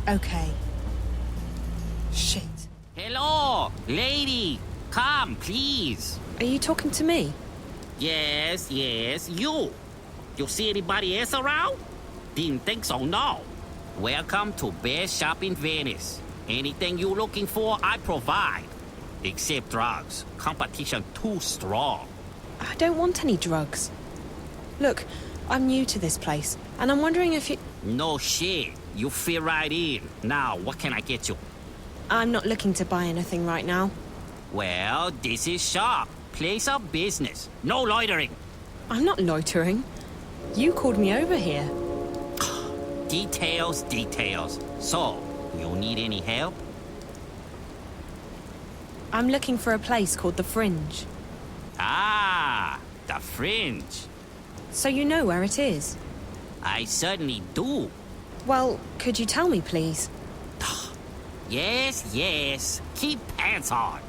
Okay. Shit. Hello, lady. Come, please. Are you talking to me? Yes, you. You see anybody else around? Didn't think so, no. Welcome to Best Shop in Venice. Anything you looking for, I provide. Except drugs. Competition too strong. I don't want any drugs. Look, I'm new to this place, and I'm wondering if you... No shit. You fit right in. Now, what can I get you? I'm not looking to buy anything right now. Well, this is shop. Place of business. No loitering. I'm not loitering. You called me over here. Details. So, you need any help? I'm looking for a place called The Fringe. Ah, the Fringe. So you know where it is? I certainly do. Well, could you tell me, please? Yes. Keep pants on.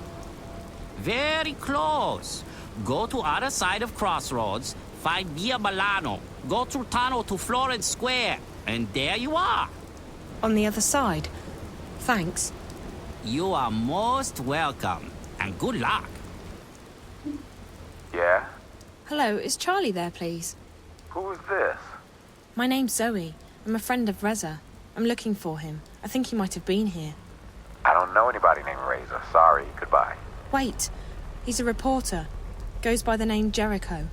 Very close. Go to other side of Crossroads, find Via Milano, go through tunnel to Florence Square, and there you are. On the other side. Thanks. You are most welcome, and good luck. Yeah? Hello, is Charlie there, please? Who is this? My name's Zoe. I'm a friend of Reza. I'm looking for him. I think he might have been here. I don't know anybody named Razor. Sorry, goodbye. Wait, he's a reporter. Goes by the name Jericho.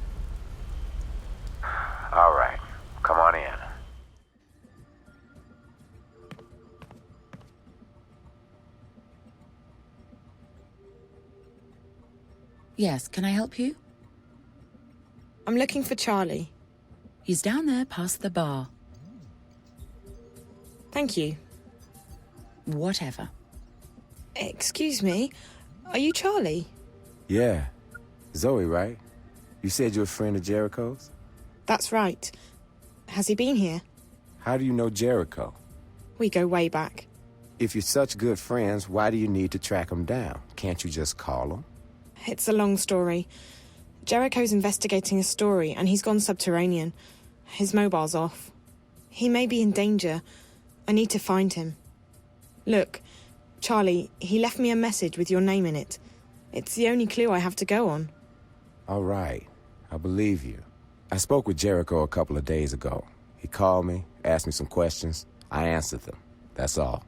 All right, come on in. Yes, can I help you? I'm looking for Charlie. He's down there past the bar. Thank you. Whatever. Excuse me, are you Charlie? Yeah. Zoe, right? You said you're a friend of Jericho's? That's right. Has he been here? How do you know Jericho? We go way back. If you're such good friends, why do you need to track him down? Can't you just call him? It's a long story. Jericho's investigating a story, and he's gone subterranean. His mobile's off. He may be in danger. I need to find him. Look, Charlie, he left me a message with your name in it. It's the only clue I have to go on. All right. I believe you. I spoke with Jericho a couple of days ago. He called me, asked me some questions. I answered them. That's all.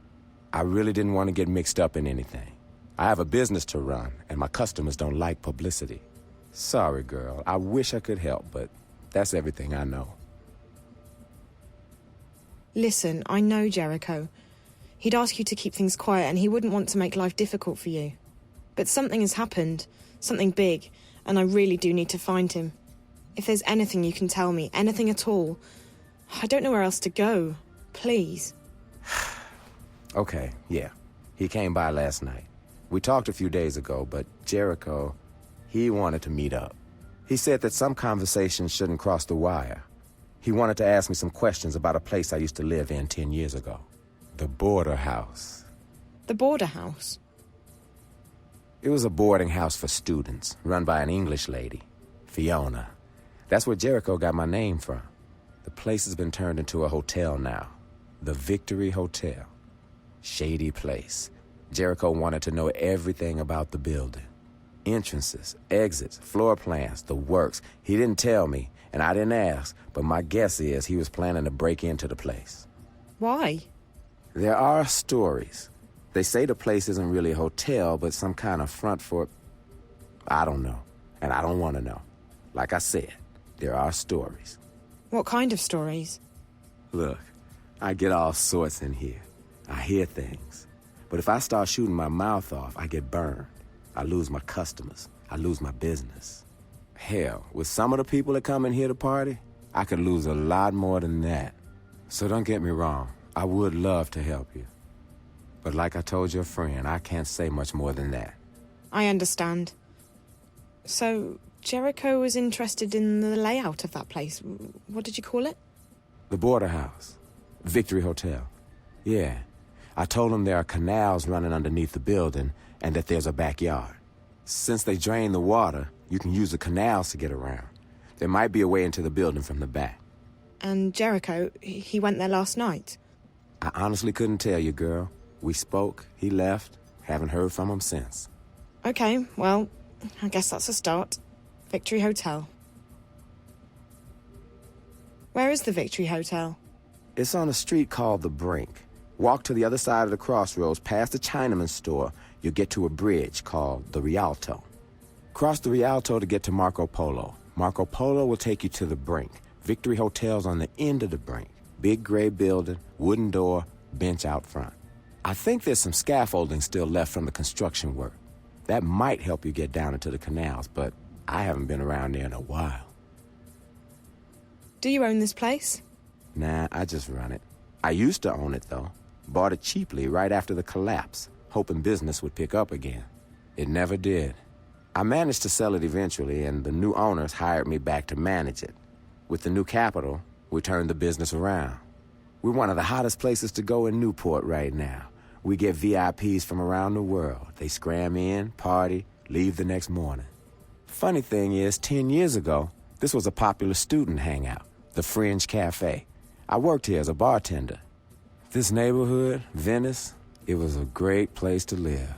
I really didn't want to get mixed up in anything. I have a business to run, and my customers don't like publicity. Sorry, girl. I wish I could help, but that's everything I know. Listen, I know Jericho. He'd ask you to keep things quiet, and he wouldn't want to make life difficult for you. But something has happened, something big, and I really do need to find him. If there's anything you can tell me, anything at all, I don't know where else to go. Please. Okay, yeah. He came by last night. We talked a few days ago, but Jericho, he wanted to meet up. He said that some conversations shouldn't cross the wire. He wanted to ask me some questions about a place I used to live in 10 years ago. The Border House. The Border House? It was a boarding house for students, run by an English lady, Fiona. That's where Jericho got my name from. The place has been turned into a hotel now. The Victory Hotel. Shady place. Jericho wanted to know everything about the building. Entrances, exits, floor plans, the works. He didn't tell me, and I didn't ask, but my guess is he was planning to break into the place. Why? There are stories. They say the place isn't really a hotel, but some kind of front for... I don't know, and I don't want to know. Like I said, there are stories. What kind of stories? Look, I get all sorts in here. I hear things. But if I start shooting my mouth off, I get burned. I lose my customers. I lose my business. Hell, with some of the people that come in here to party, I could lose a lot more than that. So don't get me wrong. I would love to help you. But like I told your friend, I can't say much more than that. I understand. So, Jericho was interested in the layout of that place. What did you call it? The Border House. Victory Hotel. Yeah. I told him there are canals running underneath the building and that there's a backyard. Since they drain the water, you can use the canals to get around. There might be a way into the building from the back. And Jericho, he went there last night? I honestly couldn't tell you, girl. We spoke, he left, haven't heard from him since. Okay, well, I guess that's a start. Victory Hotel. Where is the Victory Hotel? It's on a street called The Brink. Walk to the other side of the crossroads, past the Chinaman's store. You'll get to a bridge called the Rialto. Cross the Rialto to get to Marco Polo. Marco Polo will take you to The Brink. Victory Hotel's on the end of The Brink. Big gray building, wooden door, bench out front. I think there's some scaffolding still left from the construction work. That might help you get down into the canals, but I haven't been around there in a while. Do you own this place? Nah, I just run it. I used to own it, though. Bought it cheaply right after the collapse, hoping business would pick up again. It never did. I managed to sell it eventually, and the new owners hired me back to manage it. With the new capital, we turned the business around. We're one of the hottest places to go in Newport right now. We get VIPs from around the world. They scram in, party, leave the next morning. Funny thing is, 10 years ago, this was a popular student hangout, the Fringe Cafe. I worked here as a bartender. This neighborhood, Venice, it was a great place to live.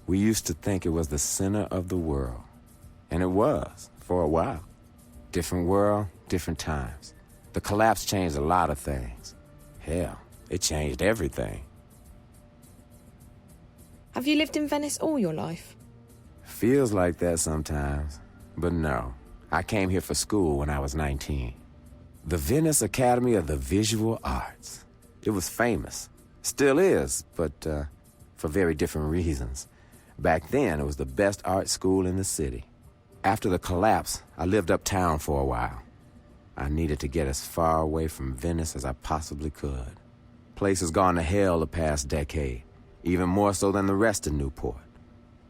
We used to think it was the center of the world. And it was, for a while. Different world, different times. The collapse changed a lot of things. Hell, it changed everything. Have you lived in Venice all your life? Feels like that sometimes. But no, I came here for school when I was 19. The Venice Academy of the Visual Arts. It was famous. Still is, but for very different reasons. Back then, it was the best art school in the city. After the collapse, I lived uptown for a while. I needed to get as far away from Venice as I possibly could. Place has gone to hell the past decade, even more so than the rest of Newport.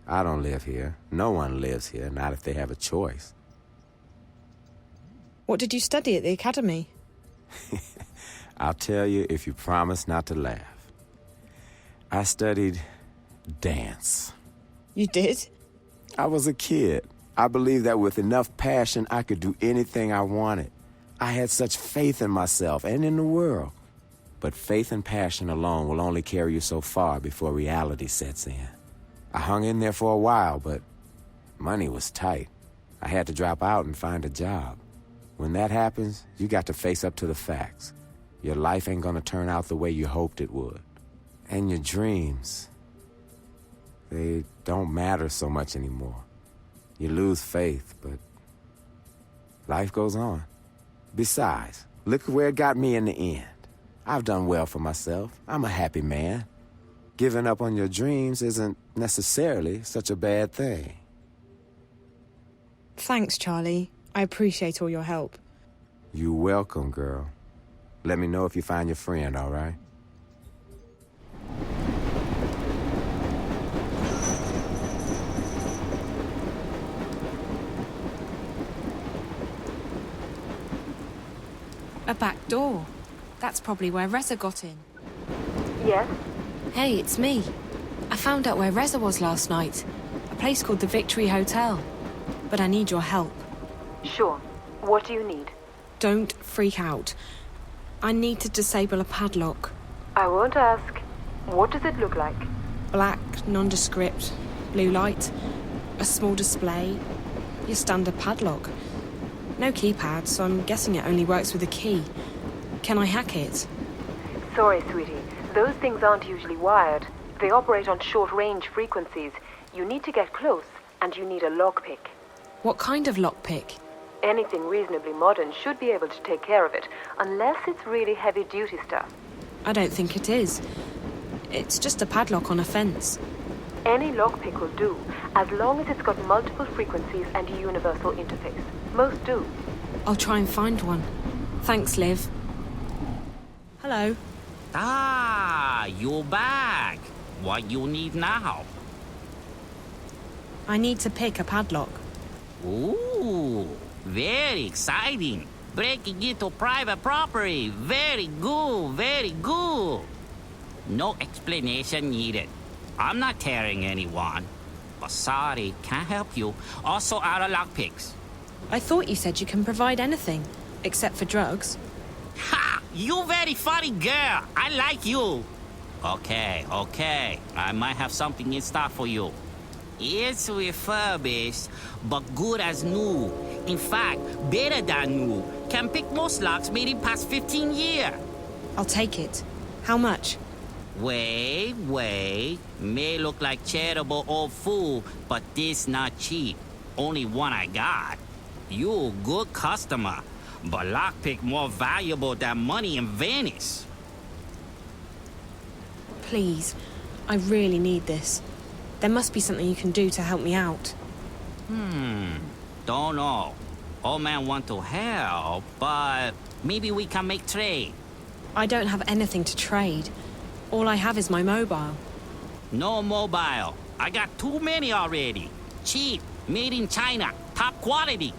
I don't live here. No one lives here, not if they have a choice. What did you study at the academy? I'll tell you if you promise not to laugh. I studied dance. You did? I was a kid. I believed that with enough passion, I could do anything I wanted. I had such faith in myself and in the world. But faith and passion alone will only carry you so far before reality sets in. I hung in there for a while, but money was tight. I had to drop out and find a job. When that happens, you got to face up to the facts. Your life ain't gonna turn out the way you hoped it would. And your dreams, they don't matter so much anymore. You lose faith, but life goes on. Besides, look where it got me in the end. I've done well for myself. I'm a happy man. Giving up on your dreams isn't necessarily such a bad thing. Thanks, Charlie. I appreciate all your help. You're welcome, girl. Let me know if you find your friend, all right? A back door. That's probably where Reza got in. Yes? Hey, it's me. I found out where Reza was last night. A place called the Victory Hotel. But I need your help. Sure. What do you need? Don't freak out. I need to disable a padlock. I won't ask. What does it look like? Black, nondescript, blue light, a small display, your standard padlock. No keypad, so I'm guessing it only works with a key. Can I hack it? Sorry, sweetie. Those things aren't usually wired. They operate on short-range frequencies. You need to get close, and you need a lockpick. What kind of lockpick? Anything reasonably modern should be able to take care of it, unless it's really heavy-duty stuff. I don't think it is. It's just a padlock on a fence. Any lockpick will do, as long as it's got multiple frequencies and a universal interface. Most do. I'll try and find one. Thanks, Liv. Hello. Ah, you're back. What you need now? I need to pick a padlock. Ooh, very exciting. Breaking into private property. Very good, very good. No explanation needed. I'm not tearing anyone. But sorry, can't help you. Also out of lockpicks. I thought you said you can provide anything, except for drugs. Ha! You very funny girl. I like you. Okay. I might have something in stock for you. It's refurbished, but good as new. In fact, better than new. Can pick most locks made in past 15 years. I'll take it. How much? Wait. May look like charitable old fool, but this not cheap. Only one I got. You good customer, but lockpick more valuable than money in Venice. Please, I really need this. There must be something you can do to help me out. Don't know. Old man want to help, but maybe we can make trade. I don't have anything to trade. All I have is my mobile. No mobile. I got too many already. Cheap, made in China, top quality.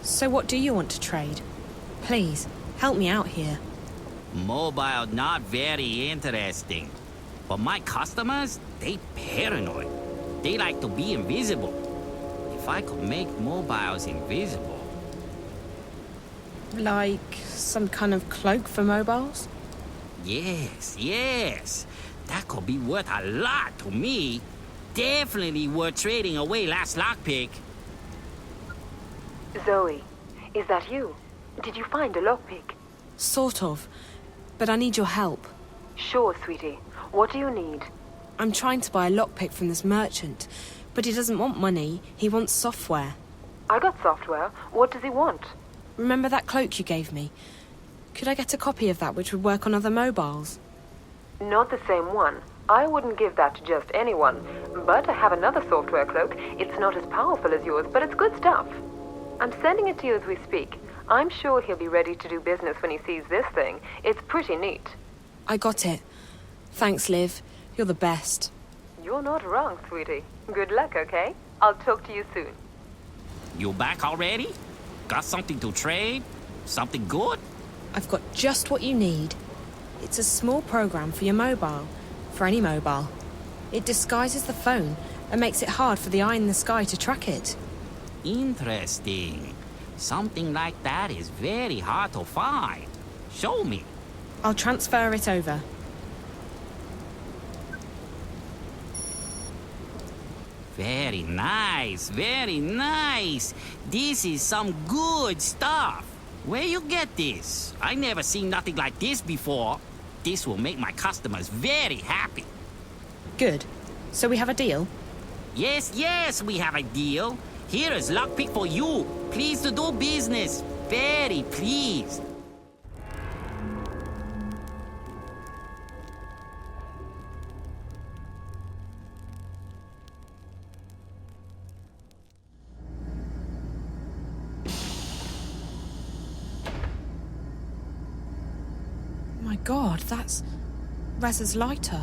So what do you want to trade? Please, help me out here. Mobile not very interesting. But my customers, they paranoid. They like to be invisible. If I could make mobiles invisible. Like some kind of cloak for mobiles? Yes. That could be worth a lot to me. Definitely worth trading away last lockpick. Zoe, is that you? Did you find a lockpick? Sort of. But I need your help. Sure, sweetie. What do you need? I'm trying to buy a lockpick from this merchant, but he doesn't want money, he wants software. I got software. What does he want? Remember that cloak you gave me? Could I get a copy of that which would work on other mobiles? Not the same one. I wouldn't give that to just anyone. But I have another software cloak. It's not as powerful as yours, but it's good stuff. I'm sending it to you as we speak. I'm sure he'll be ready to do business when he sees this thing. It's pretty neat. I got it. Thanks, Liv. You're the best. You're not wrong, sweetie. Good luck, okay? I'll talk to you soon. You back already? Got something to trade? Something good? I've got just what you need. It's a small program for your mobile. For any mobile. It disguises the phone and makes it hard for the eye in the sky to track it. Interesting. Something like that is very hard to find. Show me. I'll transfer it over. Very nice. This is some good stuff. Where you get this? I never seen nothing like this before. This will make my customers very happy. Good. So we have a deal? Yes, we have a deal. Here is lockpick for you. Pleased to do business. Very pleased. My God, that's Reza's lighter.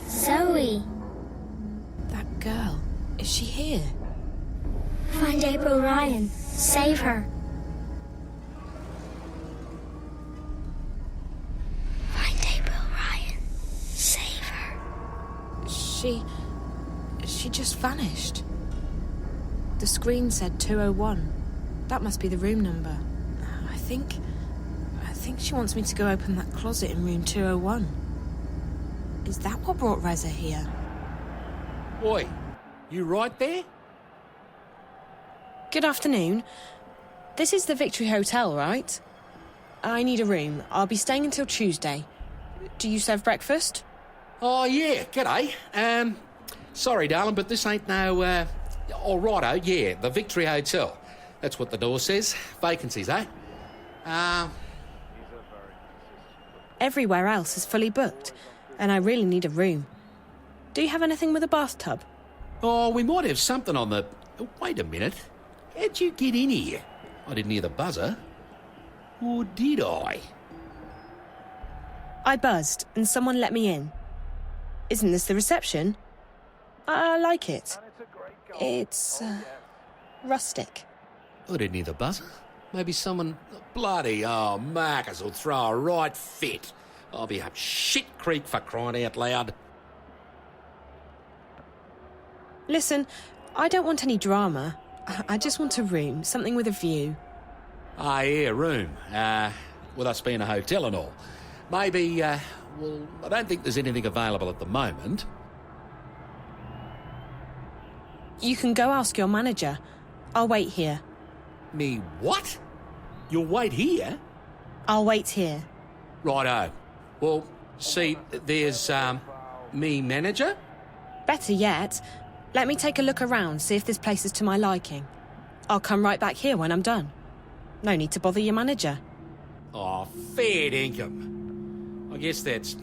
Zoe, That girl, is she here? find April Ryan. Save her. Find April Ryan. Save her. She just vanished. The screen said 201. That must be the room number. I think she wants me to go open that closet in room 201. Is that what brought Reza here? Oi, you right there? Good afternoon. This is the Victory Hotel, right? I need a room. I'll be staying until Tuesday. Do you serve breakfast? Oh, yeah, g'day. Sorry, darling, but this ain't no, all righto, yeah, the Victory Hotel. That's what the door says. Vacancies, eh? Everywhere else is fully booked, and I really need a room. Do you have anything with a bathtub? Oh, we might have something on the... Wait a minute. How'd you get in here? I didn't hear the buzzer. Or did I? I buzzed, and someone let me in. Isn't this the reception? I like it. It's rustic. I didn't hear the buzzer. Maybe someone... Bloody, oh, Marcus will throw a right fit. I'll be up shit creek for crying out loud. Listen, I don't want any drama. I just want a room, something with a view. Ah, yeah, room. With us being a hotel and all. Maybe, well, I don't think there's anything available at the moment. You can go ask your manager. I'll wait here. Me what? You'll wait here? I'll wait here. Righto. Well, see, there's, me manager? Better yet, let me take a look around, see if this place is to my liking. I'll come right back here when I'm done. No need to bother your manager. Oh, fair dinkum. I guess that's...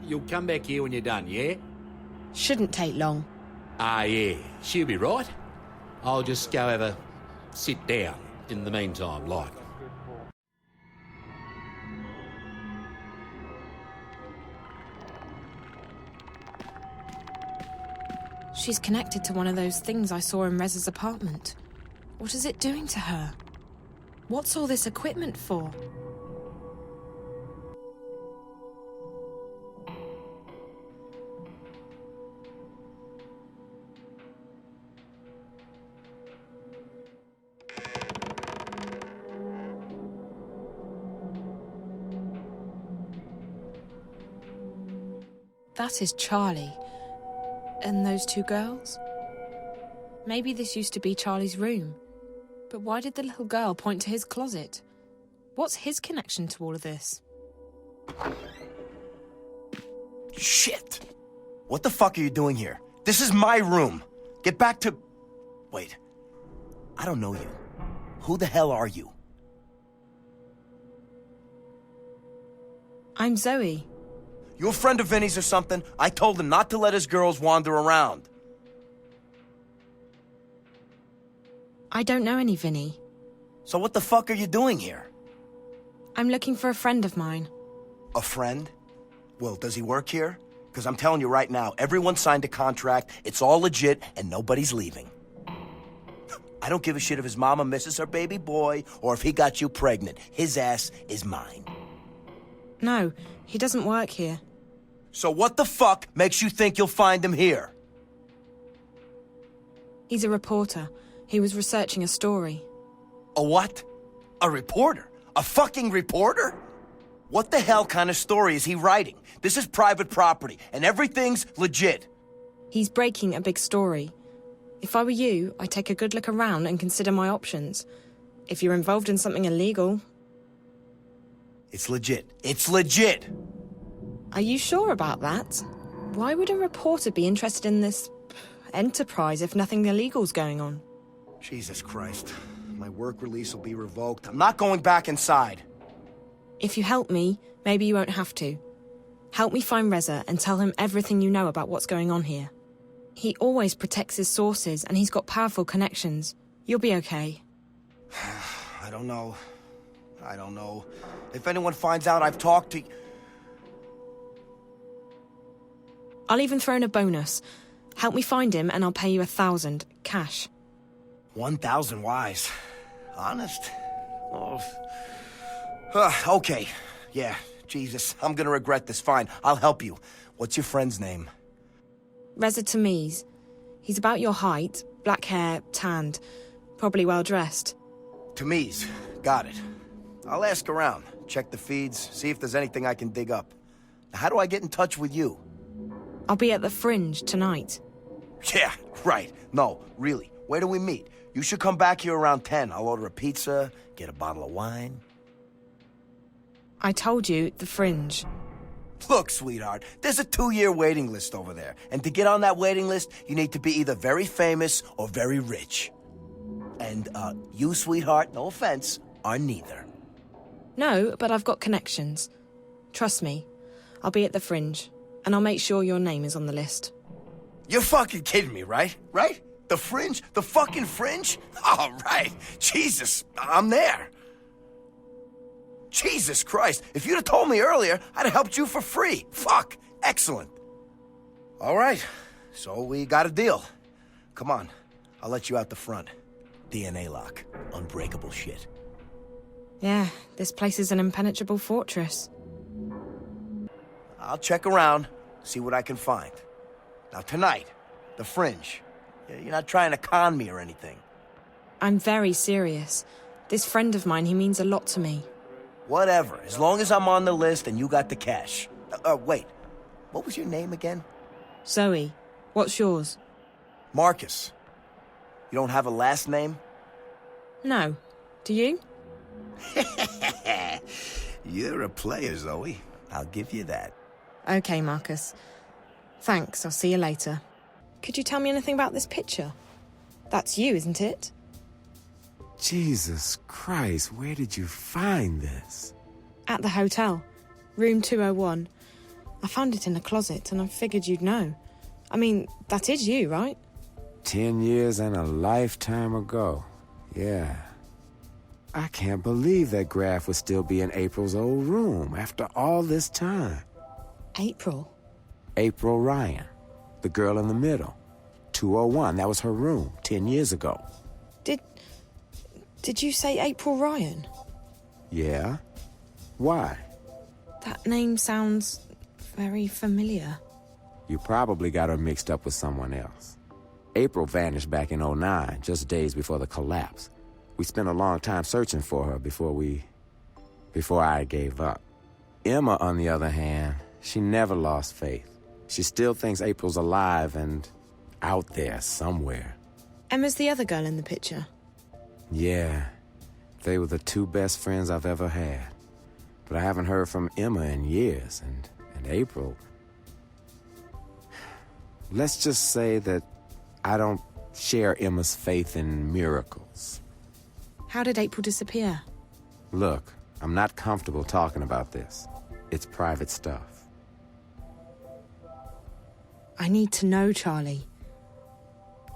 You'll come back here when you're done, yeah? Shouldn't take long. Ah, yeah. She'll be right. I'll just go have a sit down in the meantime, like. She's connected to one of those things I saw in Rez's apartment. What is it doing to her? What's all this equipment for? That is Charlie. And those two girls? Maybe this used to be Charlie's room. But why did the little girl point to his closet? What's his connection to all of this? Shit! What the fuck are you doing here? This is my room. Get back to... Wait. I don't know you. Who the hell are you? I'm Zoe. You a friend of Vinny's or something? I told him not to let his girls wander around. I don't know any Vinny. So what the fuck are you doing here? I'm looking for a friend of mine. A friend? Well, does he work here? Because I'm telling you right now, everyone signed a contract, it's all legit, and nobody's leaving. I don't give a shit if his mama misses her baby boy, or if he got you pregnant. His ass is mine. No, he doesn't work here. So what the fuck makes you think you'll find him here? He's a reporter. He was researching a story. A what? A reporter? A fucking reporter? What the hell kind of story is he writing? This is private property, and everything's legit. He's breaking a big story. If I were you, I'd take a good look around and consider my options. If you're involved in something illegal... It's legit. It's legit! Are you sure about that? Why would a reporter be interested in this... enterprise if nothing illegal's going on? Jesus Christ. My work release will be revoked. I'm not going back inside. If you help me, maybe you won't have to. Help me find Reza and tell him everything you know about what's going on here. He always protects his sources and he's got powerful connections. You'll be okay. I don't know. If anyone finds out I've talked to... I'll even throw in a bonus. Help me find him and I'll pay you 1,000, cash. 1,000 wise. Honest? Oh. Okay. Yeah, Jesus, I'm gonna regret this. Fine, I'll help you. What's your friend's name? Reza Tamiz. He's about your height, black hair, tanned, probably well-dressed. Tamiz. Got it. I'll ask around, check the feeds, see if there's anything I can dig up. Now, how do I get in touch with you? I'll be at the Fringe tonight. Yeah, right. No, really. Where do we meet? You should come back here around 10. I'll order a pizza, get a bottle of wine. I told you, the Fringe. Look, sweetheart, there's a 2-year waiting list over there. And to get on that waiting list, you need to be either very famous or very rich. And, you, sweetheart, no offense, are neither. No, but I've got connections. Trust me. I'll be at the Fringe, and I'll make sure your name is on the list. You're fucking kidding me, right? Right? The Fringe? The fucking Fringe? All right. Jesus, I'm there. Jesus Christ, if you'd have told me earlier, I'd have helped you for free. Fuck. Excellent. All right, so we got a deal. Come on, I'll let you out the front. DNA lock. Unbreakable shit. Yeah, this place is an impenetrable fortress. I'll check around, see what I can find. Now tonight, the Fringe. You're not trying to con me or anything. I'm very serious. This friend of mine, he means a lot to me. Whatever, as long as I'm on the list and you got the cash. Wait, what was your name again? Zoe, what's yours? Marcus. You don't have a last name? No. Do you? You're a player, Zoe. I'll give you that. Okay, Marcus. Thanks, I'll see you later. Could you tell me anything about this picture? That's you, isn't it? Jesus Christ, where did you find this? At the hotel. Room 201. I found it in a closet and I figured you'd know. I mean, that is you, right? 10 years and a lifetime ago. Yeah. I can't believe that graph would still be in April's old room after all this time. April? April Ryan, the girl in the middle. 201, that was her room 10 years ago. Did you say April Ryan? Yeah? Why? That name sounds very familiar. You probably got her mixed up with someone else. April vanished back in '09, just days before the collapse. We spent a long time searching for her before I gave up. Emma, on the other hand, she never lost faith. She still thinks April's alive and out there somewhere. Emma's the other girl in the picture. Yeah, they were the two best friends I've ever had. But I haven't heard from Emma in years, and April... Let's just say that I don't share Emma's faith in miracles. How did April disappear? Look, I'm not comfortable talking about this. It's private stuff. I need to know, Charlie.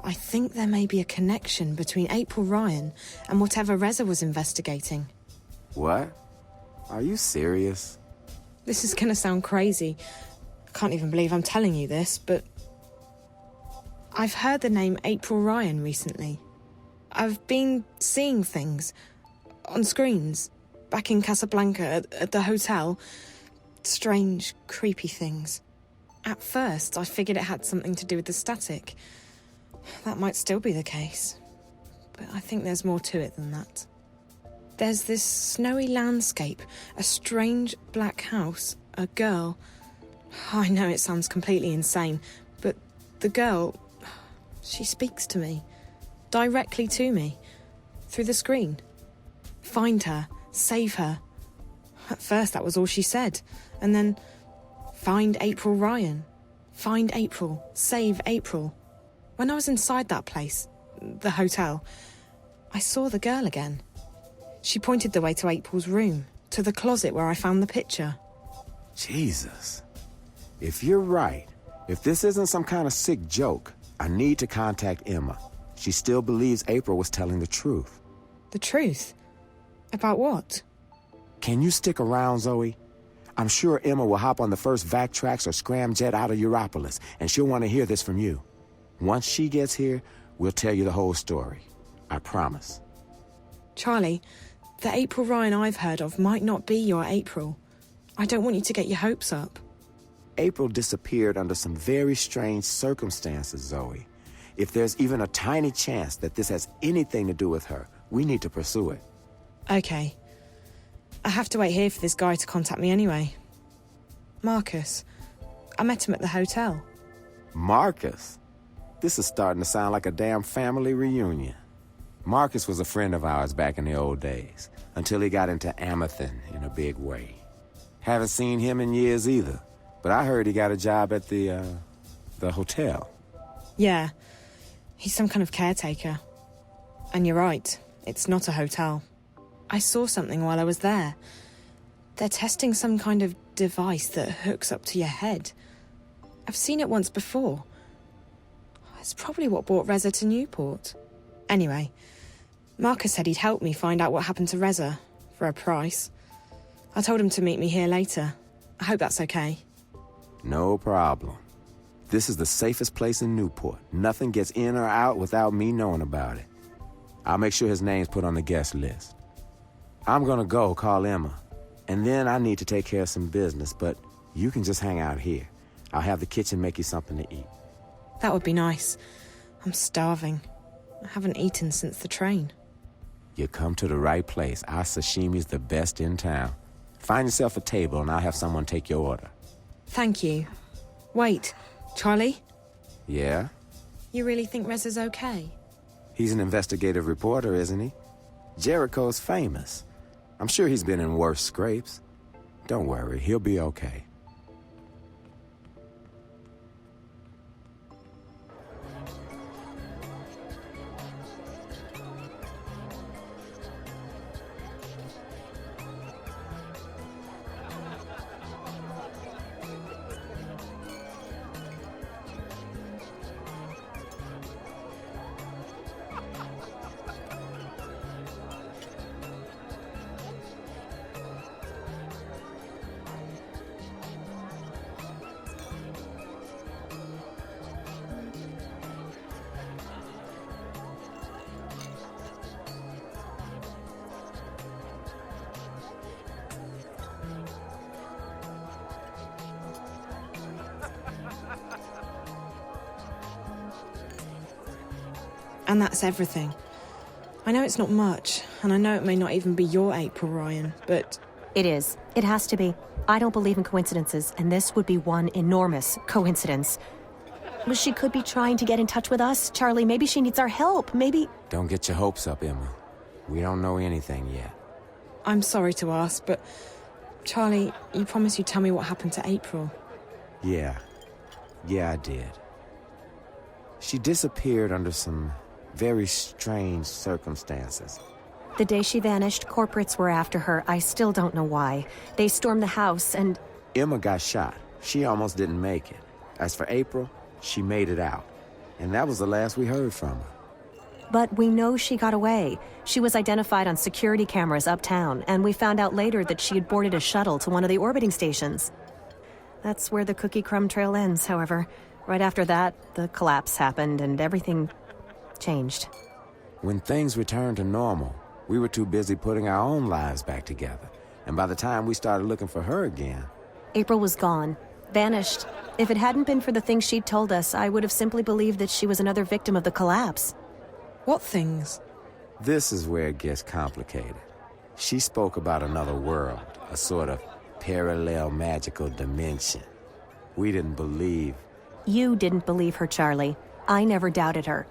I think there may be a connection between April Ryan and whatever Reza was investigating. What? Are you serious? This is gonna sound crazy. I can't even believe I'm telling you this, but... I've heard the name April Ryan recently. I've been seeing things on screens back in Casablanca at the hotel. Strange, creepy things. At first, I figured it had something to do with the static. That might still be the case. But I think there's more to it than that. There's this snowy landscape, a strange black house, a girl. I know it sounds completely insane, but the girl, she speaks to me. Directly to me. Through the screen. Find her. Save her. At first, that was all she said. And then, find April Ryan. Find April. Save April. When I was inside that place, the hotel, I saw the girl again. She pointed the way to April's room, to the closet where I found the picture. Jesus. If you're right, if this isn't some kind of sick joke, I need to contact Emma. She still believes April was telling the truth. The truth? About what? Can you stick around, Zoe? I'm sure Emma will hop on the first Vactrax or scramjet out of Europolis, and she'll want to hear this from you. Once she gets here, we'll tell you the whole story. I promise. Charlie, the April Ryan I've heard of might not be your April. I don't want you to get your hopes up. April disappeared under some very strange circumstances, Zoe. If there's even a tiny chance that this has anything to do with her, we need to pursue it. Okay. I have to wait here for this guy to contact me anyway. Marcus. I met him at the hotel. Marcus? This is starting to sound like a damn family reunion. Marcus was a friend of ours back in the old days, until he got into Amethyst in a big way. Haven't seen him in years either, but I heard he got a job at the hotel. Yeah. He's some kind of caretaker. And you're right, it's not a hotel. I saw something while I was there. They're testing some kind of device that hooks up to your head. I've seen it once before. It's probably what brought Reza to Newport. Anyway, Marcus said he'd help me find out what happened to Reza, for a price. I told him to meet me here later. I hope that's okay. No problem. This is the safest place in Newport. Nothing gets in or out without me knowing about it. I'll make sure his name's put on the guest list. I'm gonna go call Emma, and then I need to take care of some business, but you can just hang out here. I'll have the kitchen make you something to eat. That would be nice. I'm starving. I haven't eaten since the train. You come to the right place. Our sashimi's the best in town. Find yourself a table and I'll have someone take your order. Thank you. Wait, Charlie? Yeah? You really think Rez is okay? He's an investigative reporter, isn't he? Jericho's famous. I'm sure he's been in worse scrapes. Don't worry, he'll be okay. And that's everything. I know it's not much, and I know it may not even be your April, Ryan, but... It is. It has to be. I don't believe in coincidences, and this would be one enormous coincidence. Well, she could be trying to get in touch with us. Charlie, maybe she needs our help. Maybe... Don't get your hopes up, Emma. We don't know anything yet. I'm sorry to ask, but... Charlie, you promised you'd tell me what happened to April. Yeah, I did. She disappeared under some very strange circumstances. The day she vanished, corporates were after her. I still don't know why. They stormed the house and... Emma got shot. She almost didn't make it. As for April, she made it out. And that was the last we heard from her. But we know she got away. She was identified on security cameras uptown, and we found out later that she had boarded a shuttle to one of the orbiting stations. That's where the cookie crumb trail ends, however. Right after that, the collapse happened and everything changed. When things returned to normal, we were too busy putting our own lives back together. And by the time we started looking for her again... April was gone. Vanished. If it hadn't been for the things she'd told us, I would have simply believed that she was another victim of the collapse. What things? This is where it gets complicated. She spoke about another world, a sort of parallel magical dimension. We didn't believe... You didn't believe her, Charlie. I never doubted her.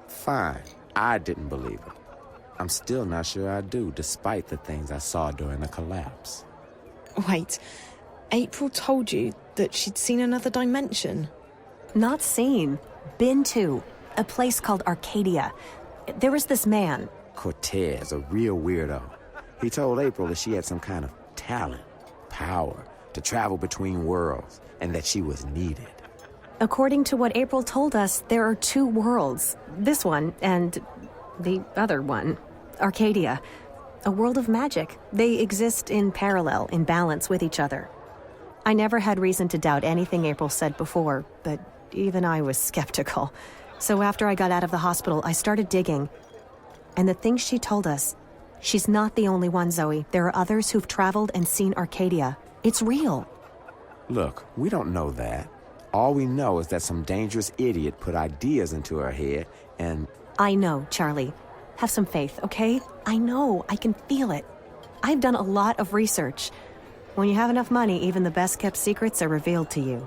Fine. I didn't believe her. I'm still not sure I do, despite the things I saw during the collapse. Wait, April told you that she'd seen another dimension? Not seen. Been to. A place called Arcadia. There was this man. Cortez, a real weirdo. He told April that she had some kind of talent, power, to travel between worlds, and that she was needed. According to what April told us, there are two worlds. This one and the other one. Arcadia. A world of magic. They exist in parallel, in balance with each other. I never had reason to doubt anything April said before, but even I was skeptical. So after I got out of the hospital, I started digging. And the things she told us, she's not the only one, Zoe. There are others who've traveled and seen Arcadia. It's real. Look, we don't know that. All we know is that some dangerous idiot put ideas into her head and... I know, Charlie. Have some faith, okay? I know. I can feel it. I've done a lot of research. When you have enough money, even the best-kept secrets are revealed to you.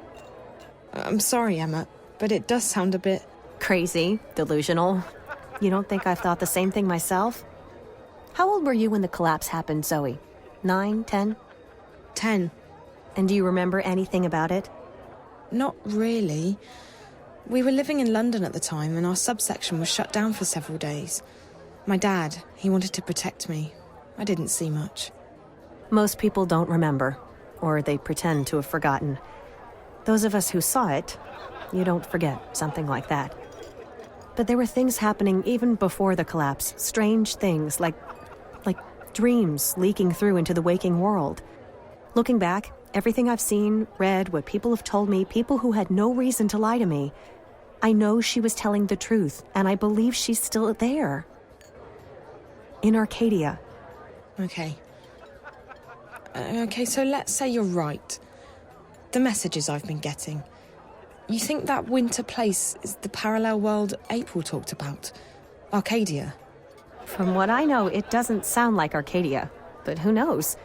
I'm sorry, Emma, but it does sound a bit... Crazy, delusional. You don't think I've thought the same thing myself? How old were you when the collapse happened, Zoe? 9, 10? 10. And do you remember anything about it? Not really. We were living in London at the time, and our subsection was shut down for several days. My dad, he wanted to protect me. I didn't see much. Most people don't remember, or they pretend to have forgotten. Those of us who saw it, you don't forget something like that. But there were things happening even before the collapse, strange things like dreams leaking through into the waking world. Looking back, everything I've seen, read, what people have told me, people who had no reason to lie to me, I know she was telling the truth, and I believe she's still there. In Arcadia. Okay. Okay, so let's say you're right. The messages I've been getting. You think that winter place is the parallel world April talked about? Arcadia? From what I know, it doesn't sound like Arcadia, but who knows?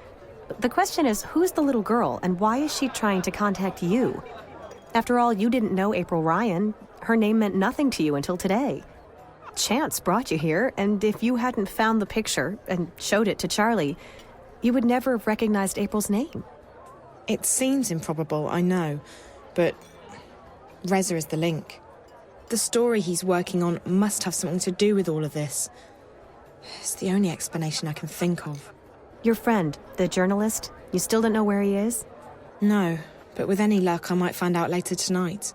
The question is, who's the little girl, and why is she trying to contact you? After all, you didn't know April Ryan. Her name meant nothing to you until today. Chance brought you here, and if you hadn't found the picture and showed it to Charlie, you would never have recognized April's name. It seems improbable, I know, but Reza is the link. The story he's working on must have something to do with all of this. It's the only explanation I can think of. Your friend, the journalist, you still don't know where he is? No, but with any luck I might find out later tonight.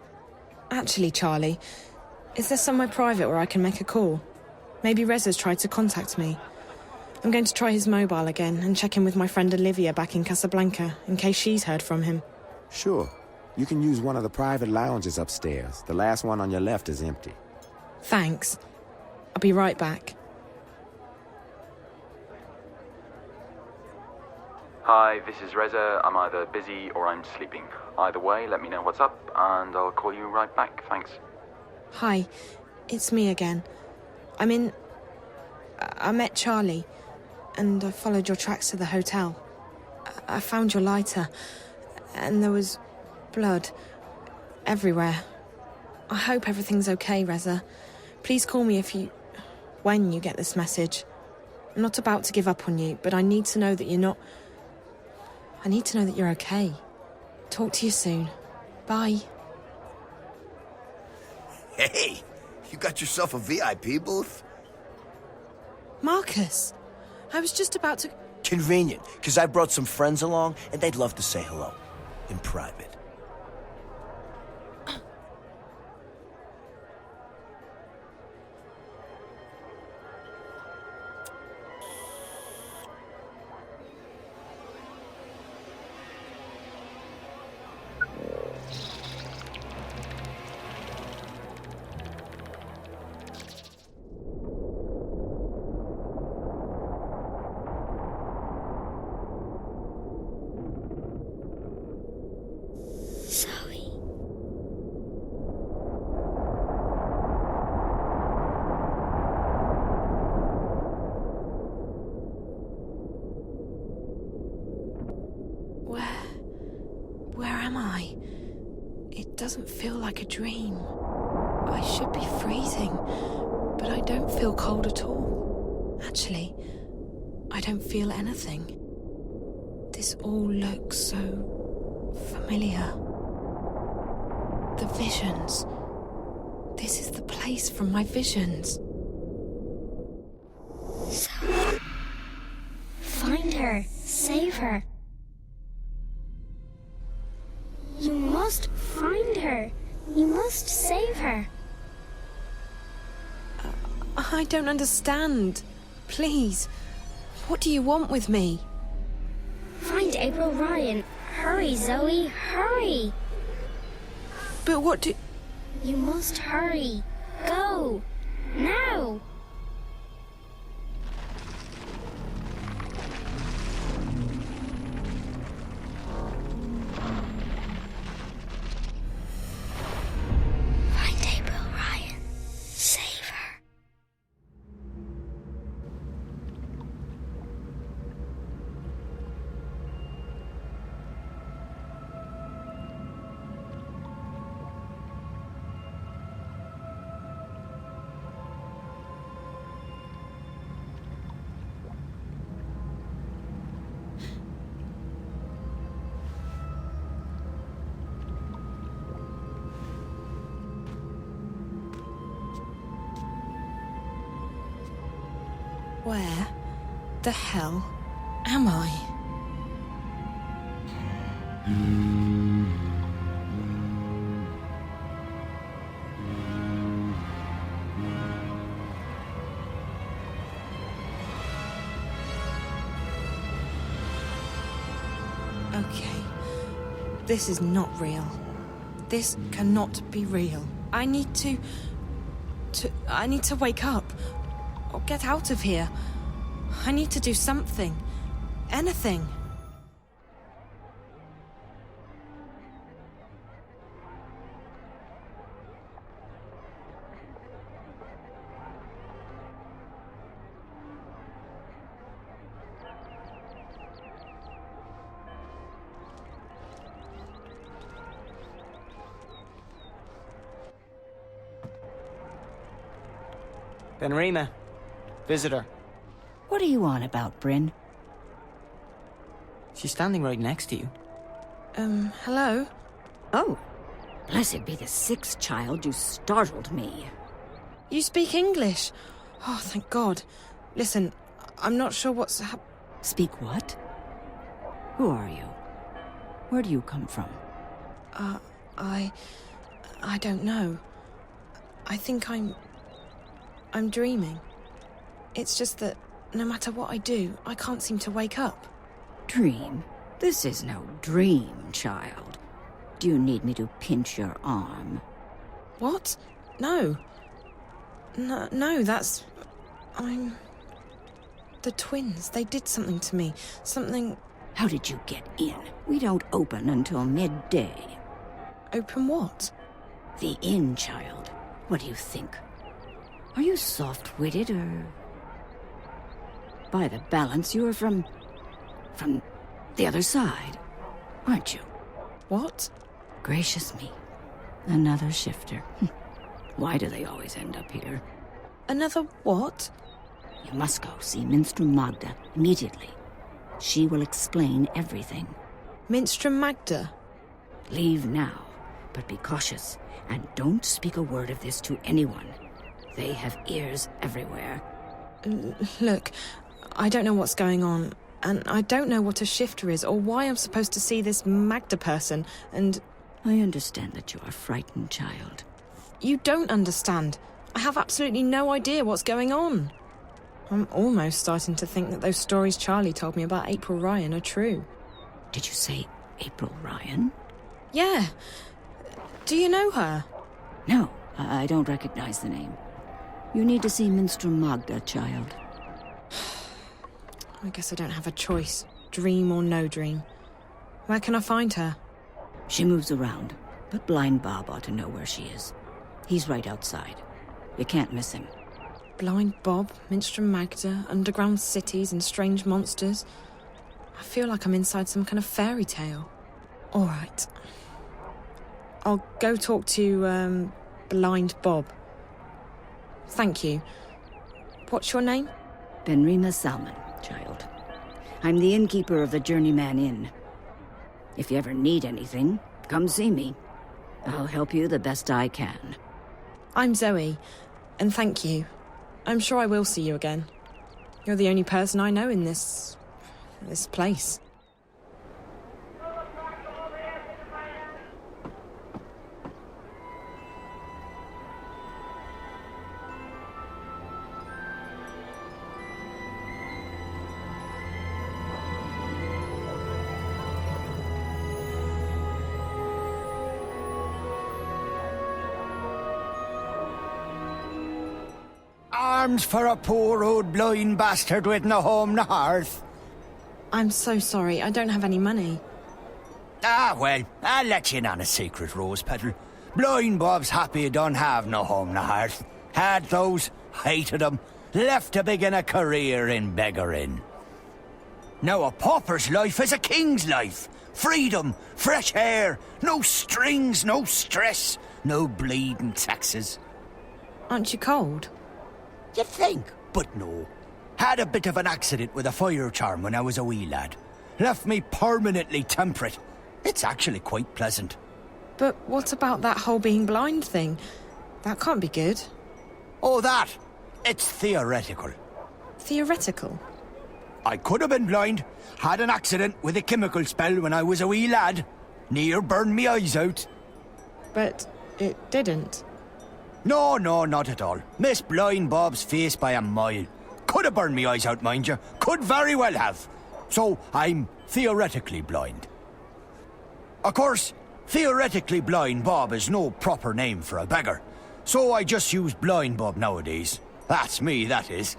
Actually, Charlie, is there somewhere private where I can make a call? Maybe Reza's tried to contact me. I'm going to try his mobile again and check in with my friend Olivia back in Casablanca, in case she's heard from him. Sure. You can use one of the private lounges upstairs. The last one on your left is empty. Thanks. I'll be right back. Hi, this is Reza. I'm either busy or I'm sleeping. Either way, let me know what's up, and I'll call you right back. Thanks. Hi, it's me again. I met Charlie, and I followed your tracks to the hotel. I found your lighter, and there was blood everywhere. I hope everything's okay, Reza. Please call me when you get this message. I'm not about to give up on you, but I need to know that you're not... I need to know that you're okay. Talk to you soon. Bye. Hey, you got yourself a VIP booth? Marcus, I was just about to... Convenient, because I brought some friends along, and they'd love to say hello. In private. Where am I? It doesn't feel like a dream. I should be freezing, but I don't feel cold at all. Actually, I don't feel anything. This all looks so familiar. The visions. This is the place from my visions. Zoe. Find her. Save her. You must find her. You must save her. I don't understand. Please, what do you want with me? Find April Ryan. Hurry, Zoe, hurry. But what do... You must hurry. Go. Now. Where the hell am I? Okay, this is not real. This cannot be real. I need to wake up. Or get out of here. I need to do something. Anything. Benrima. Visitor. What are you on about, Bryn? She's standing right next to you. Hello? Oh, blessed be the sixth child, you startled me. You speak English? Oh, thank God. Listen, I'm not sure what's Speak what? Who are you? Where do you come from? I don't know. I think I'm dreaming. It's just that no matter what I do, I can't seem to wake up. Dream? This is no dream, child. Do you need me to pinch your arm? What? No. No, that's... The twins, they did something to me. Something... How did you get in? We don't open until midday. Open what? The inn, child. What do you think? Are you soft-witted, or... By the balance, you are from the other side, aren't you? What? Gracious me. Another shifter. Why do they always end up here? Another what? You must go see Minstrel Magda immediately. She will explain everything. Minstrel Magda? Leave now, but be cautious, and don't speak a word of this to anyone. They have ears everywhere. Look, I don't know what's going on, and I don't know what a shifter is, or why I'm supposed to see this Magda person, and... I understand that you are frightened, child. You don't understand. I have absolutely no idea what's going on. I'm almost starting to think that those stories Charlie told me about April Ryan are true. Did you say April Ryan? Yeah. Do you know her? No, I don't recognize the name. You need to see Minstrel Magda, child. I guess I don't have a choice. Dream or no dream. Where can I find her? She moves around, but Blind Bob ought to know where she is. He's right outside. You can't miss him. Blind Bob, Minstrel Magda, underground cities and strange monsters. I feel like I'm inside some kind of fairy tale. All right. I'll go talk to, Blind Bob. Thank you. What's your name? Benrima Salmon, child. I'm the innkeeper of the Journeyman Inn. If you ever need anything, come see me. I'll help you the best I can. I'm Zoe, and thank you. I'm sure I will see you again. You're the only person I know in this place. Arms for a poor old blind bastard with no home no hearth. I'm so sorry, I don't have any money. Ah, well, I'll let you in on a secret, Rose Petal. Blind Bob's happy he don't have no home no hearth. Had those, hated them, left to begin a career in beggaring. Now a pauper's life is a king's life. Freedom, fresh air, no strings, no stress, no bleeding taxes. Aren't you cold? You'd think, but no. Had a bit of an accident with a fire charm when I was a wee lad. Left me permanently temperate. It's actually quite pleasant. But what about that whole being blind thing? That can't be good. Oh, that? It's theoretical. Theoretical? I could have been blind. Had an accident with a chemical spell when I was a wee lad. Near burned me eyes out. But it didn't. No, not at all. Missed Blind Bob's face by a mile. Could have burned me eyes out, mind you. Could very well have. So, I'm theoretically blind. Of course, theoretically blind Bob is no proper name for a beggar. So I just use Blind Bob nowadays. That's me, that is.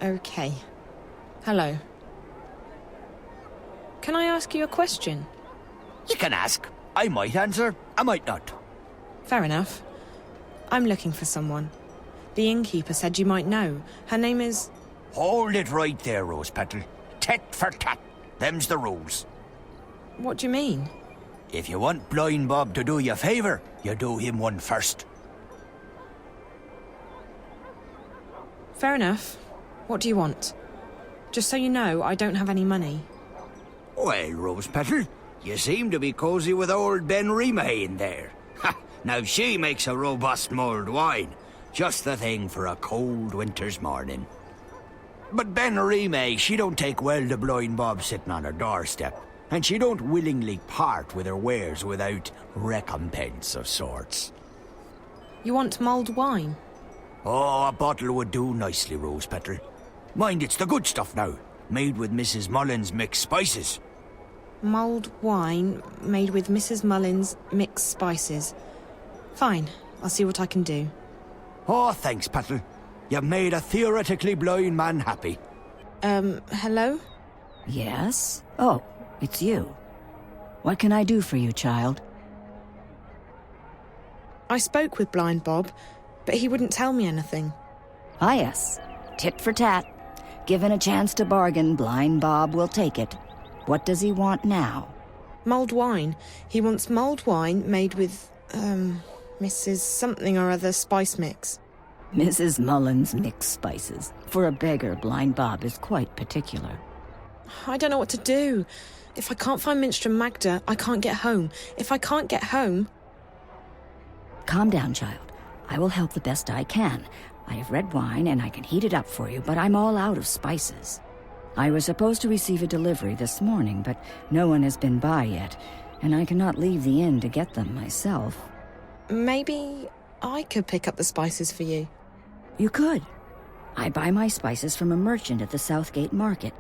Okay. Hello. Can I ask you a question? You can ask. I might answer, I might not. Fair enough. I'm looking for someone. The innkeeper said you might know. Her name is... Hold it right there, Rose Petal. Tit for tat. Them's the rules. What do you mean? If you want Blind Bob to do you a favour, you do him one first. Fair enough. What do you want? Just so you know, I don't have any money. Well, Rose Petal, you seem to be cosy with old Ben Remay in there. Ha! Now she makes a robust mulled wine. Just the thing for a cold winter's morning. But Ben Remay, she don't take well to blind Bob sitting on her doorstep. And she don't willingly part with her wares without recompense of sorts. You want mulled wine? Oh, a bottle would do nicely, Rose Petal. Mind, it's the good stuff now. Made with Mrs. Mullins' mixed spices. Mulled wine made with Mrs. Mullins' mixed spices. Fine, I'll see what I can do. Oh, thanks, Petal. You've made a theoretically blind man happy. Hello? Yes? Oh, it's you. What can I do for you, child? I spoke with Blind Bob, but he wouldn't tell me anything. Ah, yes. Tit for tat. Given a chance to bargain, Blind Bob will take it. What does he want now? Mulled wine. He wants mulled wine made with, Mrs. something or other spice mix. Mrs. Mullins' mixed spices. For a beggar, Blind Bob is quite particular. I don't know what to do. If I can't find Minstrom Magda, I can't get home. If I can't get home... Calm down, child. I will help the best I can. I have red wine and I can heat it up for you, but I'm all out of spices. I was supposed to receive a delivery this morning, but no one has been by yet, and I cannot leave the inn to get them myself. Maybe I could pick up the spices for you. You could. I buy my spices from a merchant at the Southgate Market.